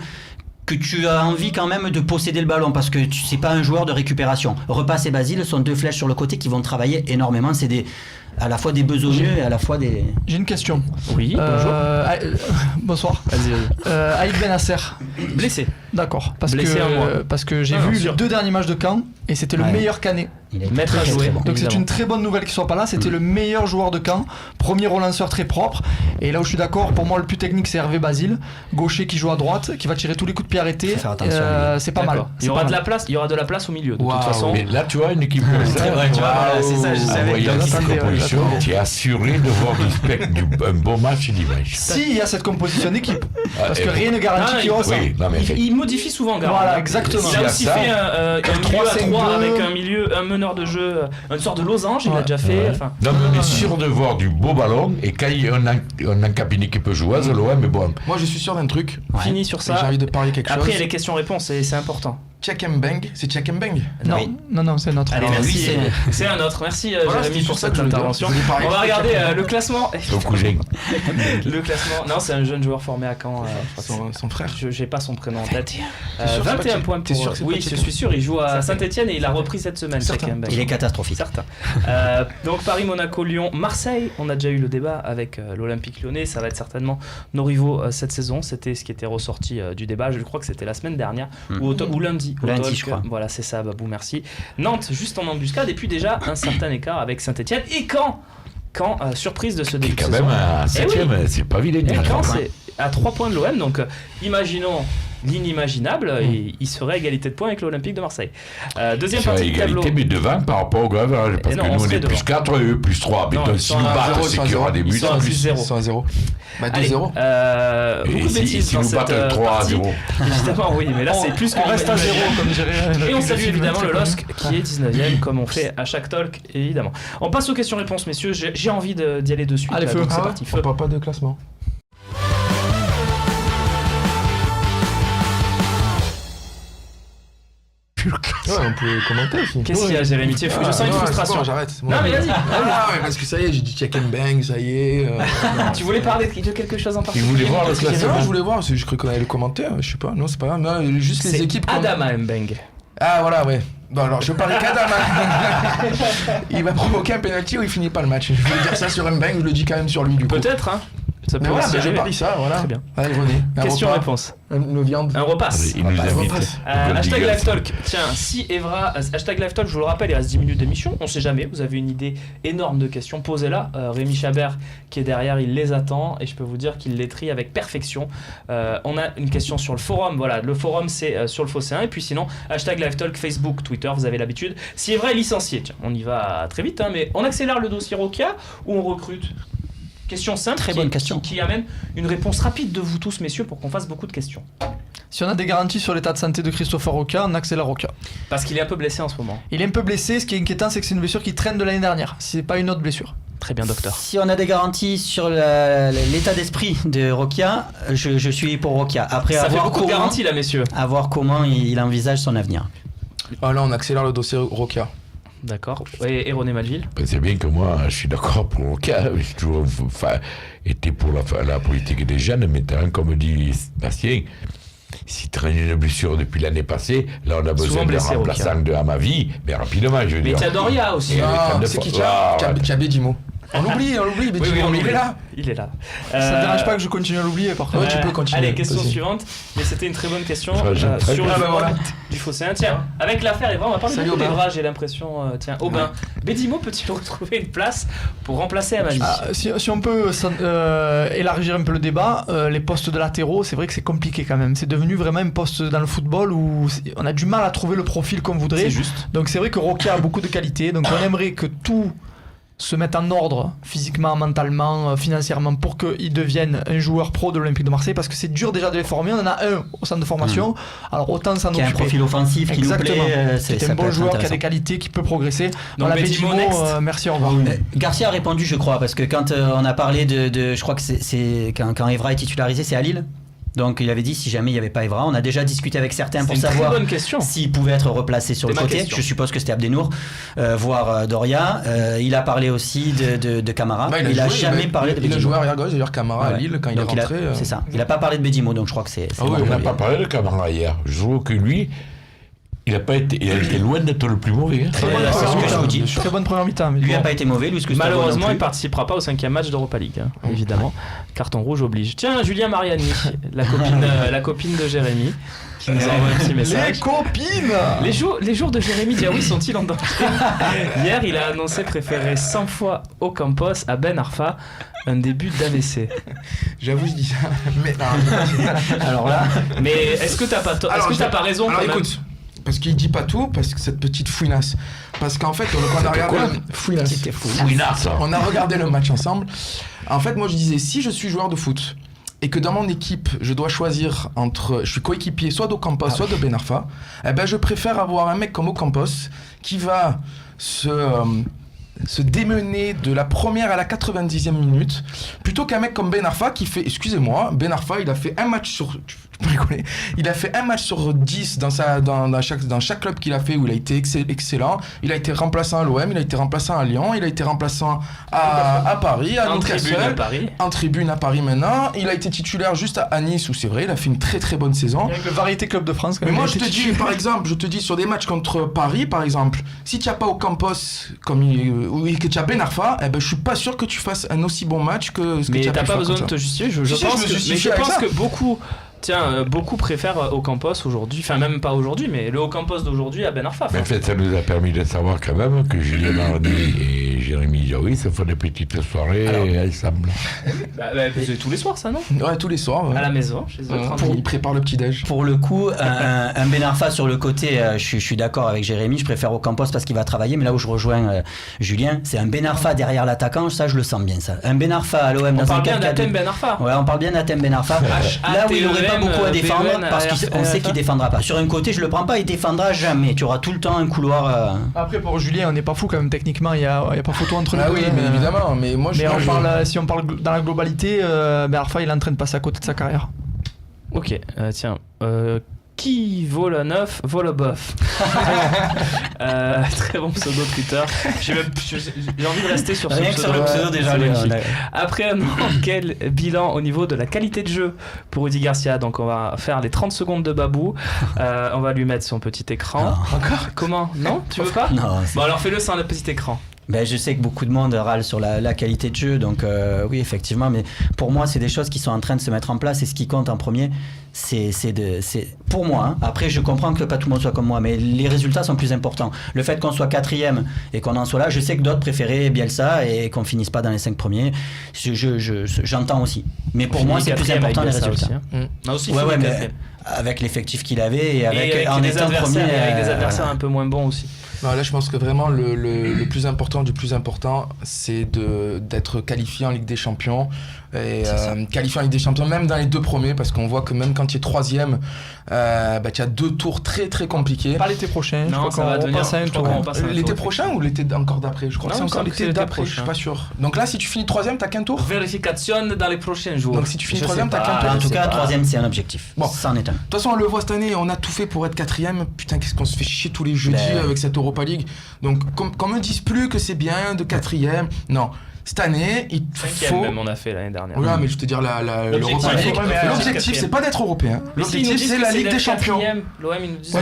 que tu as envie quand même de posséder le ballon parce que c'est pas un joueur de récupération. Repasse et Basile sont deux flèches sur le côté qui vont travailler énormément. C'est à la fois des besogneux et à la fois des...
J'ai une question.
Oui, bonjour.
Bonsoir.
Vas-y.
Aïd Benasser.
Blessé.
D'accord.
Blessé un mois.
Parce que j'ai
Ah,
vu
sûr.
les 2 derniers matchs de Caen et c'était le
Ouais.
meilleur Canet.
Il est
Maître à
très,
jouer.
très bon.
Donc c'est
Évidemment.
une très bonne nouvelle qu'il soit pas là. C'était le meilleur joueur de Caen, premier relanceur très propre. Et là où je suis d'accord, pour moi le plus technique c'est Hervé Basile, gaucher qui joue à droite, qui va tirer tous les coups de pied arrêtés.
Faut faire attention à
C'est pas mal.
D'accord. Il y
C'est
aura
pas
de
mal.
la place. Il y aura de la place au milieu. De
Waouh.
toute façon.
Mais là, tu vois, une équipe comme ça.
Ouais, tu vois, voilà, c'est ça, je savais.
Envoyé
Donc,
à cette
attendez,
composition,
j'attends.
tu es assuré de voir un bon match dimanche.
Si il y a cette composition d'équipe, parce
et
que rien ne garantit
Ah,
qu'il y aura ça.
Oui, non, mais
Il modifie souvent Garand.
Voilà, exactement.
Il
S'il y
a
a
aussi
ça,
fait un milieu à
3-5-2.
3 avec un meneur de jeu, une sorte de losange, il l'a
Ouais.
déjà fait.
Ouais.
Enfin,
Non, mais on est sûr de voir du beau ballon et quand il y a un encap une équipe joueuse, l'OM est bon.
Moi, je suis sûr d'un truc.
fini sur
J'ai
ça.
envie de parler quelque
Après, il y a
chose.
les questions-réponses et c'est important.
Tchekembeng, c'est Tchekembeng.
Non,
Oui.
non, c'est notre.
Allez,
Alors,
merci.
lui,
C'est un autre. Merci
Voilà,
Jérémy
c'était
pour
ça
cette
que je voulais dire.
intervention.
Je voulais parler
On va
de
regarder
Tchekembeng.
le classement.
Son cousin.
Le classement. Non, c'est un jeune joueur formé à Caen.
Son frère.
J'ai pas son prénom en tête.
sûr que c'est
21
pas
points
T'es
pour.
sûr que c'est
Oui,
pas
je
Tchekembeng.
suis sûr. Il joue à Saint-Etienne et il a repris cette semaine.
Certain.
Tchekembeng.
Il est catastrophique.
Certain. Donc Paris, Monaco, Lyon, Marseille. On a déjà eu le débat avec l'Olympique Lyonnais. Ça va être certainement nos rivaux cette saison. C'était ce qui était ressorti du débat. Je crois que c'était la semaine dernière ou lundi. au
Lundi,
talk.
je crois.
Voilà, c'est ça, Babou, merci. Nantes, juste en embuscade. Et puis déjà un certain écart avec Saint-Etienne. Et Caen, surprise de ce
Qui est
début de
quand
saison.
même à 7ème, c'est pas vilain.
Et
hein.
Caen, c'est à 3 points de l'OM. Donc imaginons l'inimaginable. Et il serait à égalité de points avec l'Olympique de Marseille. Deuxième
C'est à
partie du tableau.
égalité, mais devant par rapport au Gavage. Parce
Et
que
non, on
nous, on
serait
est
devant.
plus 4 et eux plus 3. Mais
Non,
donc,
ils
si
sont
nous
à
battent,
0,
c'est qu'il y aura des buts.
ils sont à
en plus.
6-0.
100 à 0. Bah
Allez,
2-0.
Et
beaucoup de
si
bêtises
si
dans
nous
cette
battent 3 à
partie.
0.
Évidemment, oui, mais là c'est plus que
On reste à 0, comme dirait.
Et on salue évidemment le LOSC qui est 19ème, comme on fait à chaque talk, évidemment. On passe aux questions-réponses, messieurs. J'ai envie d'y aller de suite.
Allez, feu.
Donc c'est
Ah ouais,
parti,
on
feu.
parle pas de classement. Ouais, on peut commenter aussi.
Qu'est-ce qu'il y a, Jérémy Thief? Je sens une frustration.
J'arrête. c'est bon.
Non, mais vas-y.
Ah ouais, parce que ça y est, j'ai dit check and bang, ça y est.
Tu voulais parler de quelque chose en
Il
particulier?
voulait voir le
Qu'est-ce qu'il y a
classement.
Non, je voulais voir, je crois qu'on allait le commenter, je sais pas, non, c'est pas grave, non, juste les
C'est
équipes.
Adama Mbeng.
Ah voilà, ouais. Bon, alors je parlais qu'Adama. Il va provoquer un penalty ou il finit pas le match. Je voulais dire ça sur Mbang, je le dis quand même sur lui du coup.
Peut-être, hein. Ça peut
Mais voilà,
aussi
je
arriver.
parie ça, voilà.
Très bien.
Allez, René. un
Question-réponse.
repas, Une viande.
Un repasse.
Il nous
Repasse,
invite.
repasse.
Hashtag
Golden
LiveTalk. Tiens, si Evra. Hashtag LiveTalk, je vous le rappelle, il reste 10 minutes d'émission. On sait jamais. Vous avez une idée énorme de questions. Posez-la. Rémi Chabert, qui est derrière, il les attend. Et je peux vous dire qu'il les trie avec perfection. On a une question sur le forum. Voilà, le forum, c'est sur le Phocéen. Et puis sinon, hashtag LiveTalk, Facebook, Twitter, vous avez l'habitude. Si Evra est licencié, tiens, on y va très vite, hein, mais on accélère le dossier Rokia ou on recrute? Question simple.
Très bonne question.
Qui amène une réponse rapide de vous tous, messieurs, pour qu'on fasse beaucoup de questions.
Si on a des garanties sur l'état de santé de Christopher Roca, on accélère Roca.
Parce qu'il est un peu blessé en ce moment.
Il est un peu blessé, ce qui est inquiétant, c'est que c'est une blessure qui traîne de l'année dernière. C'est pas une autre blessure.
Très bien, docteur.
Si on a des garanties sur l'état d'esprit de Rokia, je suis pour Rokia. Après,
Ça
à
fait
voir
beaucoup de
comment-
garanties là, messieurs.
à voir comment il envisage son avenir.
Ah là, on accélère le dossier Rokia.
D'accord. Et René Malville?
Ben, c'est bien que moi, je suis d'accord pour le cas. J'ai toujours été pour la politique des jeunes, mais comme dit Bastien, s'il traîne une blessure depuis l'année passée, là on a besoin d'un
blessé,
remplaçant de Amavi, mais rapidement, je veux
Mais
dire.
il y a Doria aussi.
Et avec
Ah,
un de
c'est qui
force. Ah, ouais.
Bédimo. On l'oublie, Bédimo, mais il est là.
Il est là.
Ça ne dérange pas que je continue à l'oublier par contre.
Ouais, tu peux continuer,
Allez, question
aussi.
suivante. Mais c'était une très bonne question
Enfin, j'aime très
sur
bien.
le
Ah, bah,
forum
voilà.
du Phocéen. Tiens, avec l'affaire Evra, on va parler
Salut,
beaucoup
Aubin.
d'Evra, j'ai l'impression. Tiens, Aubin. Bédimo peut-il retrouver une place pour remplacer Amadi?
Si on peut élargir un peu le débat, les postes de latéraux, c'est vrai que c'est compliqué quand même. C'est devenu vraiment un poste dans le football où on a du mal à trouver le profil qu'on voudrait.
C'est juste.
Donc c'est vrai que Roca a beaucoup de qualités. Donc on aimerait que tout se mette en ordre physiquement, mentalement, financièrement pour qu'il devienne un joueur pro de l'Olympique de Marseille parce que c'est dur déjà de les former. On en a un au centre de formation. Alors autant s'en
Qui a un
occuper.
profil offensif qui nous
Exactement.
plaît.
C'est
ça
un
peut
bon
être
joueur qui a
intéressant.
des qualités, qui peut progresser.
Donc
Voilà,
Bédimo, next.
merci, au revoir.
Garcia a répondu, je crois, parce que quand on a parlé de je crois que c'est quand Evra est titularisé, c'est à Lille. Donc il avait dit si jamais il n'y avait pas Evra, on a déjà discuté avec certains
C'est
pour
une très
savoir
bonne question.
s'il pouvait être replacé sur le
C'était ma
côté.
question.
Je suppose que c'était Abdenour, voire Doria. Il a parlé aussi de Camara.
Bah,
il a
joué,
jamais parlé de
Il a
Bédimo.
joué arrière gauche, d'ailleurs Camara à
Ouais.
Lille quand il est
Donc,
rentré.
C'est ça. Il n'a pas parlé de Bédimo, donc je crois que c'est.
Ah oui,
On
oui,
n'a
oui.
pas parlé de Camara hier. Je trouve que lui, il a été loin d'être le plus mauvais. hein.
C'est ce que je vous dis.
Très bonne première mi-temps. mais
Lui
bon.
n'a pas été mauvais, Luis Gustavo
Malheureusement,
non
il
plus.
ne participera pas au 5e match d'Europa League, hein, évidemment. Carton rouge oblige. Tiens, Julien Mariani, la copine de Jérémy, qui nous envoie un petit
Les
message.
copines.
Les jours de Jérémy Diawy sont-ils en danger? Hier, il a annoncé préférer 100 fois Ocampos à Ben Arfa, un début d'AVC.
J'avoue, je dis ça. Mais non.
Alors là,
Mais est-ce que t'as pas, pas raison
Alors
quand même
écoute, parce qu'il dit pas tout, parce que cette petite fouinasse. Parce qu'en fait, on a regardé fouinasse.
Fouinasse.
On a regardé le match ensemble. En fait, moi je disais, si je suis joueur de foot et que dans mon équipe, je dois choisir entre, je suis coéquipier soit d'Ocampos, soit de Ben Arfa, eh ben je préfère avoir un mec comme Ocampos qui va se démener de la première à la 90e minute, plutôt qu'un mec comme Ben Arfa qui fait, excusez-moi, Ben Arfa, il a fait un match sur, je rigoler. Il a fait un match sur 10 dans chaque club qu'il a fait où il a été excellent. Il a été remplaçant à l'OM, il a été remplaçant à Lyon, il a été remplaçant à Paris, à Newcastle, en tribune à Paris maintenant. Il a été titulaire juste à Nice où c'est vrai, il a fait une très très bonne saison.
Avec le Variété Club de France.
Mais moi je te dis sur des matchs contre Paris par exemple, si tu n'as pas Ocampos ou que tu as Ben Arfa, je suis pas sûr que tu fasses un aussi bon match que ce que tu as pu faire.
Mais t'as pas besoin de te justifier, je pense que beaucoup préfèrent Ocampos aujourd'hui, enfin même pas aujourd'hui, mais le Ocampos d'aujourd'hui à Ben Arfa.
Mais en fait, ça nous a permis de savoir quand même que Julien Mardy et Jérémy Jaoui se font des petites soirées ensemble.
C'est tous les soirs ça, non?
Ouais, tous les soirs. Ouais.
À la maison, chez eux.
Ils préparent le petit-déj.
Pour le coup, un Ben Arfa sur le côté, je suis d'accord avec Jérémy, je préfère Ocampos parce qu'il va travailler, mais là où je rejoins Julien, c'est un Ben Arfa derrière l'attaquant, ça je le sens bien ça. Un Ben Arfa à l'OM dans un 4-4-2.
On parle bien d'Atem Ben Arfa.
Ouais, on parle bien d'Atem Ben Arfa. Là où il n'aurait pas beaucoup à défendre parce qu'on sait qu'il défendra pas. Sur un côté, je le prends pas, il défendra jamais. Tu auras tout le temps un couloir.
Après, pour Julien, on n'est pas fou quand même techniquement, il y a pas photo entre les deux.
Ah oui, mais évidemment. Mais moi,
si on parle dans la globalité, Ben Arfa, il est en train de passer à côté de sa carrière.
Ok, tiens. Qui vole un œuf, vole un bœuf. Très bon pseudo Twitter. J'ai envie de rester sur ce
Rien
pseudo.
que sur le pseudo déjà.
Après un an, quel bilan au niveau de la qualité de jeu pour Rudy Garcia? Donc on va faire les 30 secondes de Babou. On va lui mettre son petit écran.
Non.
Encore? Comment? Non? Tu veux pas?
Non.
Bon alors fais-le sans le petit écran.
Ben, je sais que beaucoup de monde râle sur la qualité de jeu, donc oui, effectivement, mais pour moi, c'est des choses qui sont en train de se mettre en place et ce qui compte en premier, c'est pour moi, hein. Après, je comprends que pas tout le monde soit comme moi, mais les résultats sont plus importants. Le fait qu'on soit 4e et qu'on en soit là, je sais que d'autres préféraient Bielsa et qu'on finisse pas dans les 5 premiers, j'entends aussi. Mais pour moi, c'est plus important les résultats.
Aussi,
ouais, mais avec l'effectif qu'il avait et en étant premier,
avec des adversaires un peu moins bons aussi.
Non, là, je pense que vraiment le plus important du plus important, c'est d'être qualifié en Ligue des Champions. Et qualifié en Ligue des Champions, même dans les 2 premiers, parce qu'on voit que même quand tu es 3e, tu as 2 tours très très compliqués.
Pas l'été prochain,
non, ça va devenir
un tour.
L'été prochain ou l'été encore d'après? Je crois que c'est encore l'été d'après, je suis pas sûr. Donc là, si tu finis 3e, t'as qu'un tour?
Vérification dans les prochains jours.
Donc si tu finis 3e, t'as qu'un tour.
En tout cas, 3e, c'est un objectif.
Bon,
ça en est un.
De toute façon, on le voit cette année, on a tout fait pour être 4e. Putain, qu'est-ce qu'on se fait chier tous les jeudis avec cette Europa League. Donc, qu'on me dise plus que c'est bien de 4e. Non. Cette année, il faut.
Même on a fait l'année dernière.
Oui, mais je te dire, l'Europa League. L'objectif, c'est pas d'être européen. L'objectif, c'est la Ligue des Champions.
L'OM, il nous dit.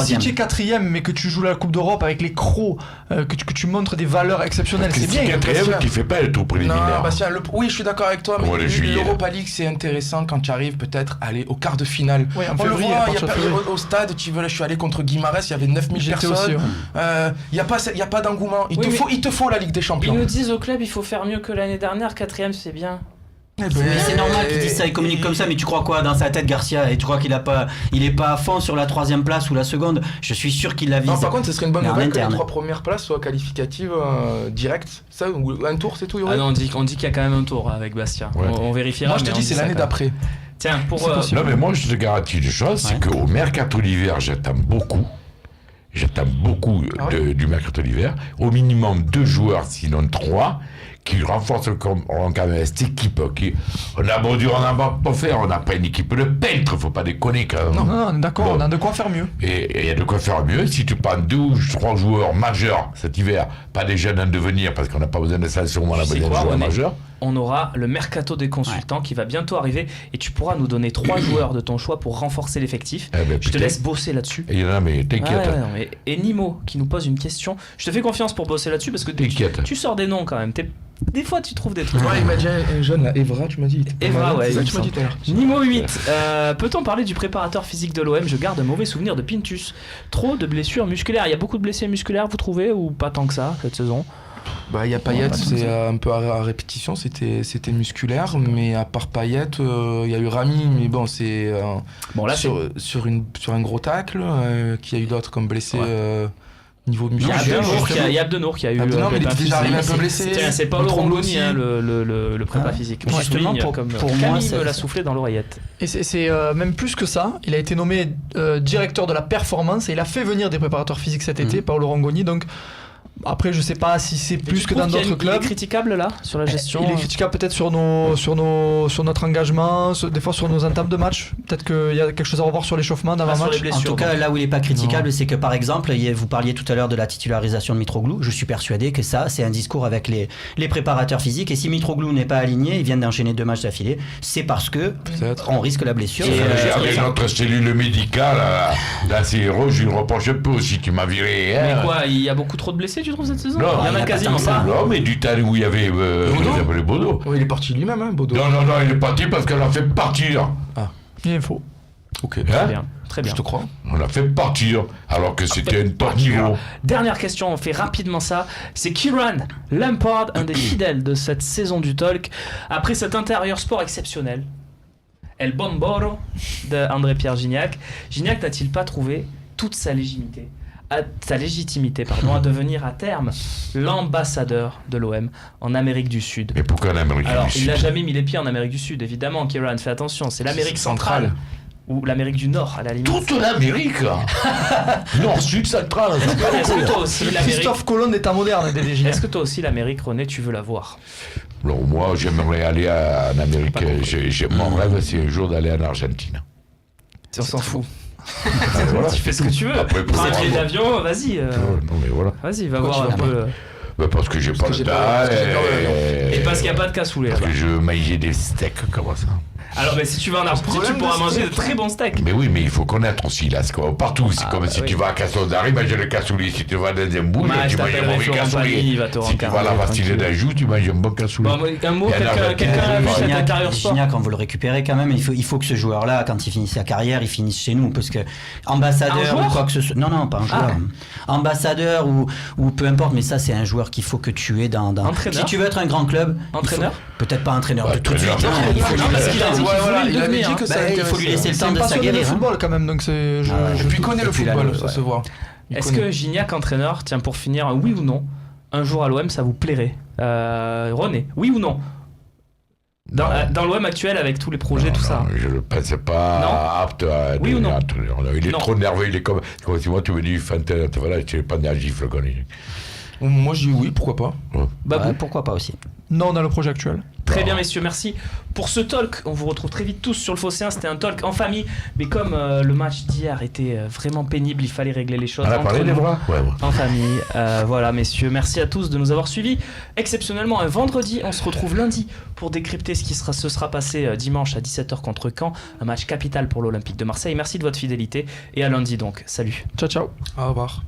Si tu es 4e, mais que tu joues la Coupe d'Europe avec les crocs, que tu montres des valeurs exceptionnelles, c'est bien.
4e, tu fais pas le tour préliminaire.
Non, Bastien, oui, je suis d'accord avec toi, mais l'Europa League, c'est intéressant quand tu arrives peut-être à aller au quart de finale. On le voit, au stade, je suis allé contre Guimarães, il y avait 9000 personnes. Il n'y a pas d'engouement. Il te faut la Ligue des Champions.
Ils nous disent au club il faut faire mieux que l'année dernière, 4e c'est bien.
Mais c'est normal qu'ils disent ça, ils communiquent comme ça, mais tu crois quoi dans sa tête, Garcia? Et tu crois qu'il est pas à fond sur la 3e place ou la seconde? Je suis sûr qu'il la vise.
Non, par contre, ce serait une bonne nouvelle que les 3 premières places soient qualificatives directes. Ça, ou un tour, c'est tout, Yuri?
Ah non, on dit qu'il y a quand même un tour avec Bastia. Ouais. On vérifiera.
Moi, je te dis, c'est l'année d'après.
Tiens,
non, mais moi, je te garantis une chose, c'est qu'au mercato d'hiver, j'attends beaucoup du mercato d'hiver. Au minimum 2 joueurs, sinon 3, qui renforcent quand même cette équipe. On a beau dire, on n'a pas faire, on n'a pas une équipe de peintres, faut pas déconner quand même.
Non, d'accord, bon. On a de quoi faire mieux.
Et il y a de quoi faire mieux. Si tu prends 2 ou 3 joueurs majeurs cet hiver, pas des jeunes en devenir, parce qu'on n'a pas besoin de ça, on a besoin de joueurs majeurs.
On aura le mercato des consultants qui va bientôt arriver et tu pourras nous donner 3 joueurs de ton choix pour renforcer l'effectif. Je te laisse bosser là-dessus.
Non, mais t'inquiète.
Et Nimo qui nous pose une question. Je te fais confiance pour bosser là-dessus parce que tu sors des noms quand même. Des fois tu trouves des trucs.
Ouais, il m'a dit un jeune là, Evra, tu m'as dit.
Evra, ouais.
C'est ça que tu m'as dit tout à l'heure.
Nimo 8. Peut-on parler du préparateur physique de l'OM? Je garde un mauvais souvenir de Pintus. Trop de blessures musculaires. Il y a beaucoup de blessés musculaires, vous trouvez, ou pas tant que ça cette saison?
Il y a Payet, c'est un peu à répétition, c'était musculaire, mais à part Payet, il y a eu Rami, mais bon, c'est sur un gros tacle, qui a eu d'autres comme blessés. Niveau musculaire.
Il y a Abdenour qui a eu.
Abdenour, mais il est déjà arrivé un peu blessé.
C'est Paolo Rongoni, le prépa physique.
Justement, pour moi,
Camille me l'a soufflé dans l'oreillette.
Et c'est même plus que ça. Il a été nommé directeur de la performance et il a fait venir des préparateurs physiques cet été, Paolo Rongoni. Donc, Après, je sais pas si c'est
Mais
plus
tu
que dans
trouves qu'il y a
d'autres
il est
clubs.
critiquable là sur la gestion.
Il est critiquable peut-être sur notre engagement, des fois sur nos entames de match. Peut-être qu'il y a quelque chose à revoir sur l'échauffement
Sur
d'avant-match.
les blessures.
En tout cas,
donc.
là où il n'est pas critiquable, c'est que par exemple, vous parliez tout à l'heure de la titularisation de Mitroglou. Je suis persuadé que ça, c'est un discours avec les préparateurs physiques. Et si Mitroglou n'est pas aligné, ils viennent d'enchaîner 2 matchs d'affilée, c'est parce que
Peut-être.
on risque la blessure.
Avec notre cellule médicale, là, c'est héros, je lui reproche un peu aussi, qui m'a viré.
Mais
hein.
quoi, il y a beaucoup trop de blessés, tu trouves, cette saison?
Non,
il y en
il y en
a
a
quasiment
pas tant que
pas.
ça.
Non, mais du temps où il y avait les Bodo.
Oui, il est parti lui-même, hein, Bodo.
Non, il est parti parce qu'on l'a fait partir.
Il est faux.
Ok,
Hein
Très bien, très bien.
je te crois.
On l'a fait partir, alors que c'était un top niveau.
Dernière question, on fait rapidement ça. C'est Kieran Lampard, un des fidèles de cette saison du Talk. Après cet intérieur sport exceptionnel, El Bomboro de André-Pierre Gignac, Gignac n'a-t-il pas trouvé toute sa légitimité à devenir à terme l'ambassadeur de l'OM en Amérique du Sud?
Mais pourquoi en Amérique
Alors,
du
il n'a
Sud
jamais mis les pieds en Amérique du Sud, évidemment, Kieran, fais attention, c'est l'Amérique centrale. Ou l'Amérique du Nord, à la limite.
Toute l'Amérique Nord, Sud, Centrale.
Est-ce que toi aussi, l'Amérique...
Christophe Colomb est un moderne, Dédé Gignac.
Est-ce que toi aussi, l'Amérique, René, tu veux la voir?
Alors moi, j'aimerais aller en Amérique. Mon rêve, c'est un jour d'aller en Argentine.
On s'en fout.
Voilà.
Tu fais ce que tu veux.
Après, pour
Prends un
moi,
billet
bon.
d'avion, vas-y.
Non, mais voilà.
Vas-y, va
Pourquoi
voir
tu
un
vas
peu.
Parce que j'ai pas
que
le
j'ai
temps.
pas- parce que j'ai pas
Et parce qu'il n'y a pas de cassoulet
Parce
là-bas.
que je veux manger des steaks comme ça.
Alors, mais si tu vas en Argentine, tu
problème
pourras
de
manger de
steak.
très bons steaks.
Mais oui, mais il faut connaître aussi là, c'est quoi. Partout, c'est comme
bah
si
oui.
tu vas à Cassandari, ben j'ai le cassoulet. Si tu vas dans un bout,
Ouais,
tu
je
manges un
t'appellerai
mauvais
Florent Pagny,
cassoulet.
il va te
Si tu vas à la
rencarder,
Bastille
tranquille.
d'Anjou, tu manges un bon cassoulet.
Bon, un mot,
Il y en a
quelqu'un
avec-
quelqu'un a vu cet
Gignac,
intérieur sport?
Gignac, on veut le récupérer quand même. Il faut que ce joueur-là, quand il finisse sa carrière, il finisse chez nous. Parce que ambassadeur
Un joueur
ou quoi que ce soit. Non, pas un joueur. Ambassadeur ou peu importe, mais ça, c'est un joueur qu'il faut que tu aies dans.
Entraîneur?
Si tu veux être un grand club. il faut-
Entraîneur?
Peut-être pas entraîneur de tout de suite.
Entraîneur,
hein. Il faut lui
Non, parce
laisser
qu'il a
le
dit
temps.
qu'il voulait le
il avait
devenir,
dit
hein.
que ça
Bah, il faut lui laisser le
C'est
temps
un
de
passionné de
s'aguerrir. hein.
football quand même, donc c'est.
Et puis il connaît le
depuis la-
football, ça
ouais.
se voit. Il
Est-ce
connaît.
que Gignac, entraîneur, tiens, pour finir, un oui ou non, un jour à l'OM, ça vous plairait? René, oui ou non? Dans l'OM actuel, avec tous les projets, tout ça.
Je ne pense pas
Non.
apte à
Oui ou
devenir
non?
entraîneur. Il est
Non.
trop nerveux, il est comme si moi tu me dis, Fantin, voilà, tu n'es pas né à gifle. Quoi.
Moi je dis oui, pourquoi pas.
Babou?
Ouais, pourquoi pas aussi.
Non, dans le projet actuel.
Très bien, messieurs, merci pour ce talk. On vous retrouve très vite tous sur le Phocéen. C'était un talk en famille, mais comme le match d'hier était vraiment pénible, il fallait régler les choses
On a
entre
parlé des
nous,
bras
en famille. Voilà, messieurs, merci à tous de nous avoir suivis. Exceptionnellement, un vendredi, on se retrouve lundi pour décrypter ce qui se sera passé dimanche à 17h contre Caen. Un match capital pour l'Olympique de Marseille. Merci de votre fidélité et à lundi donc. Salut.
Ciao, ciao.
Au revoir.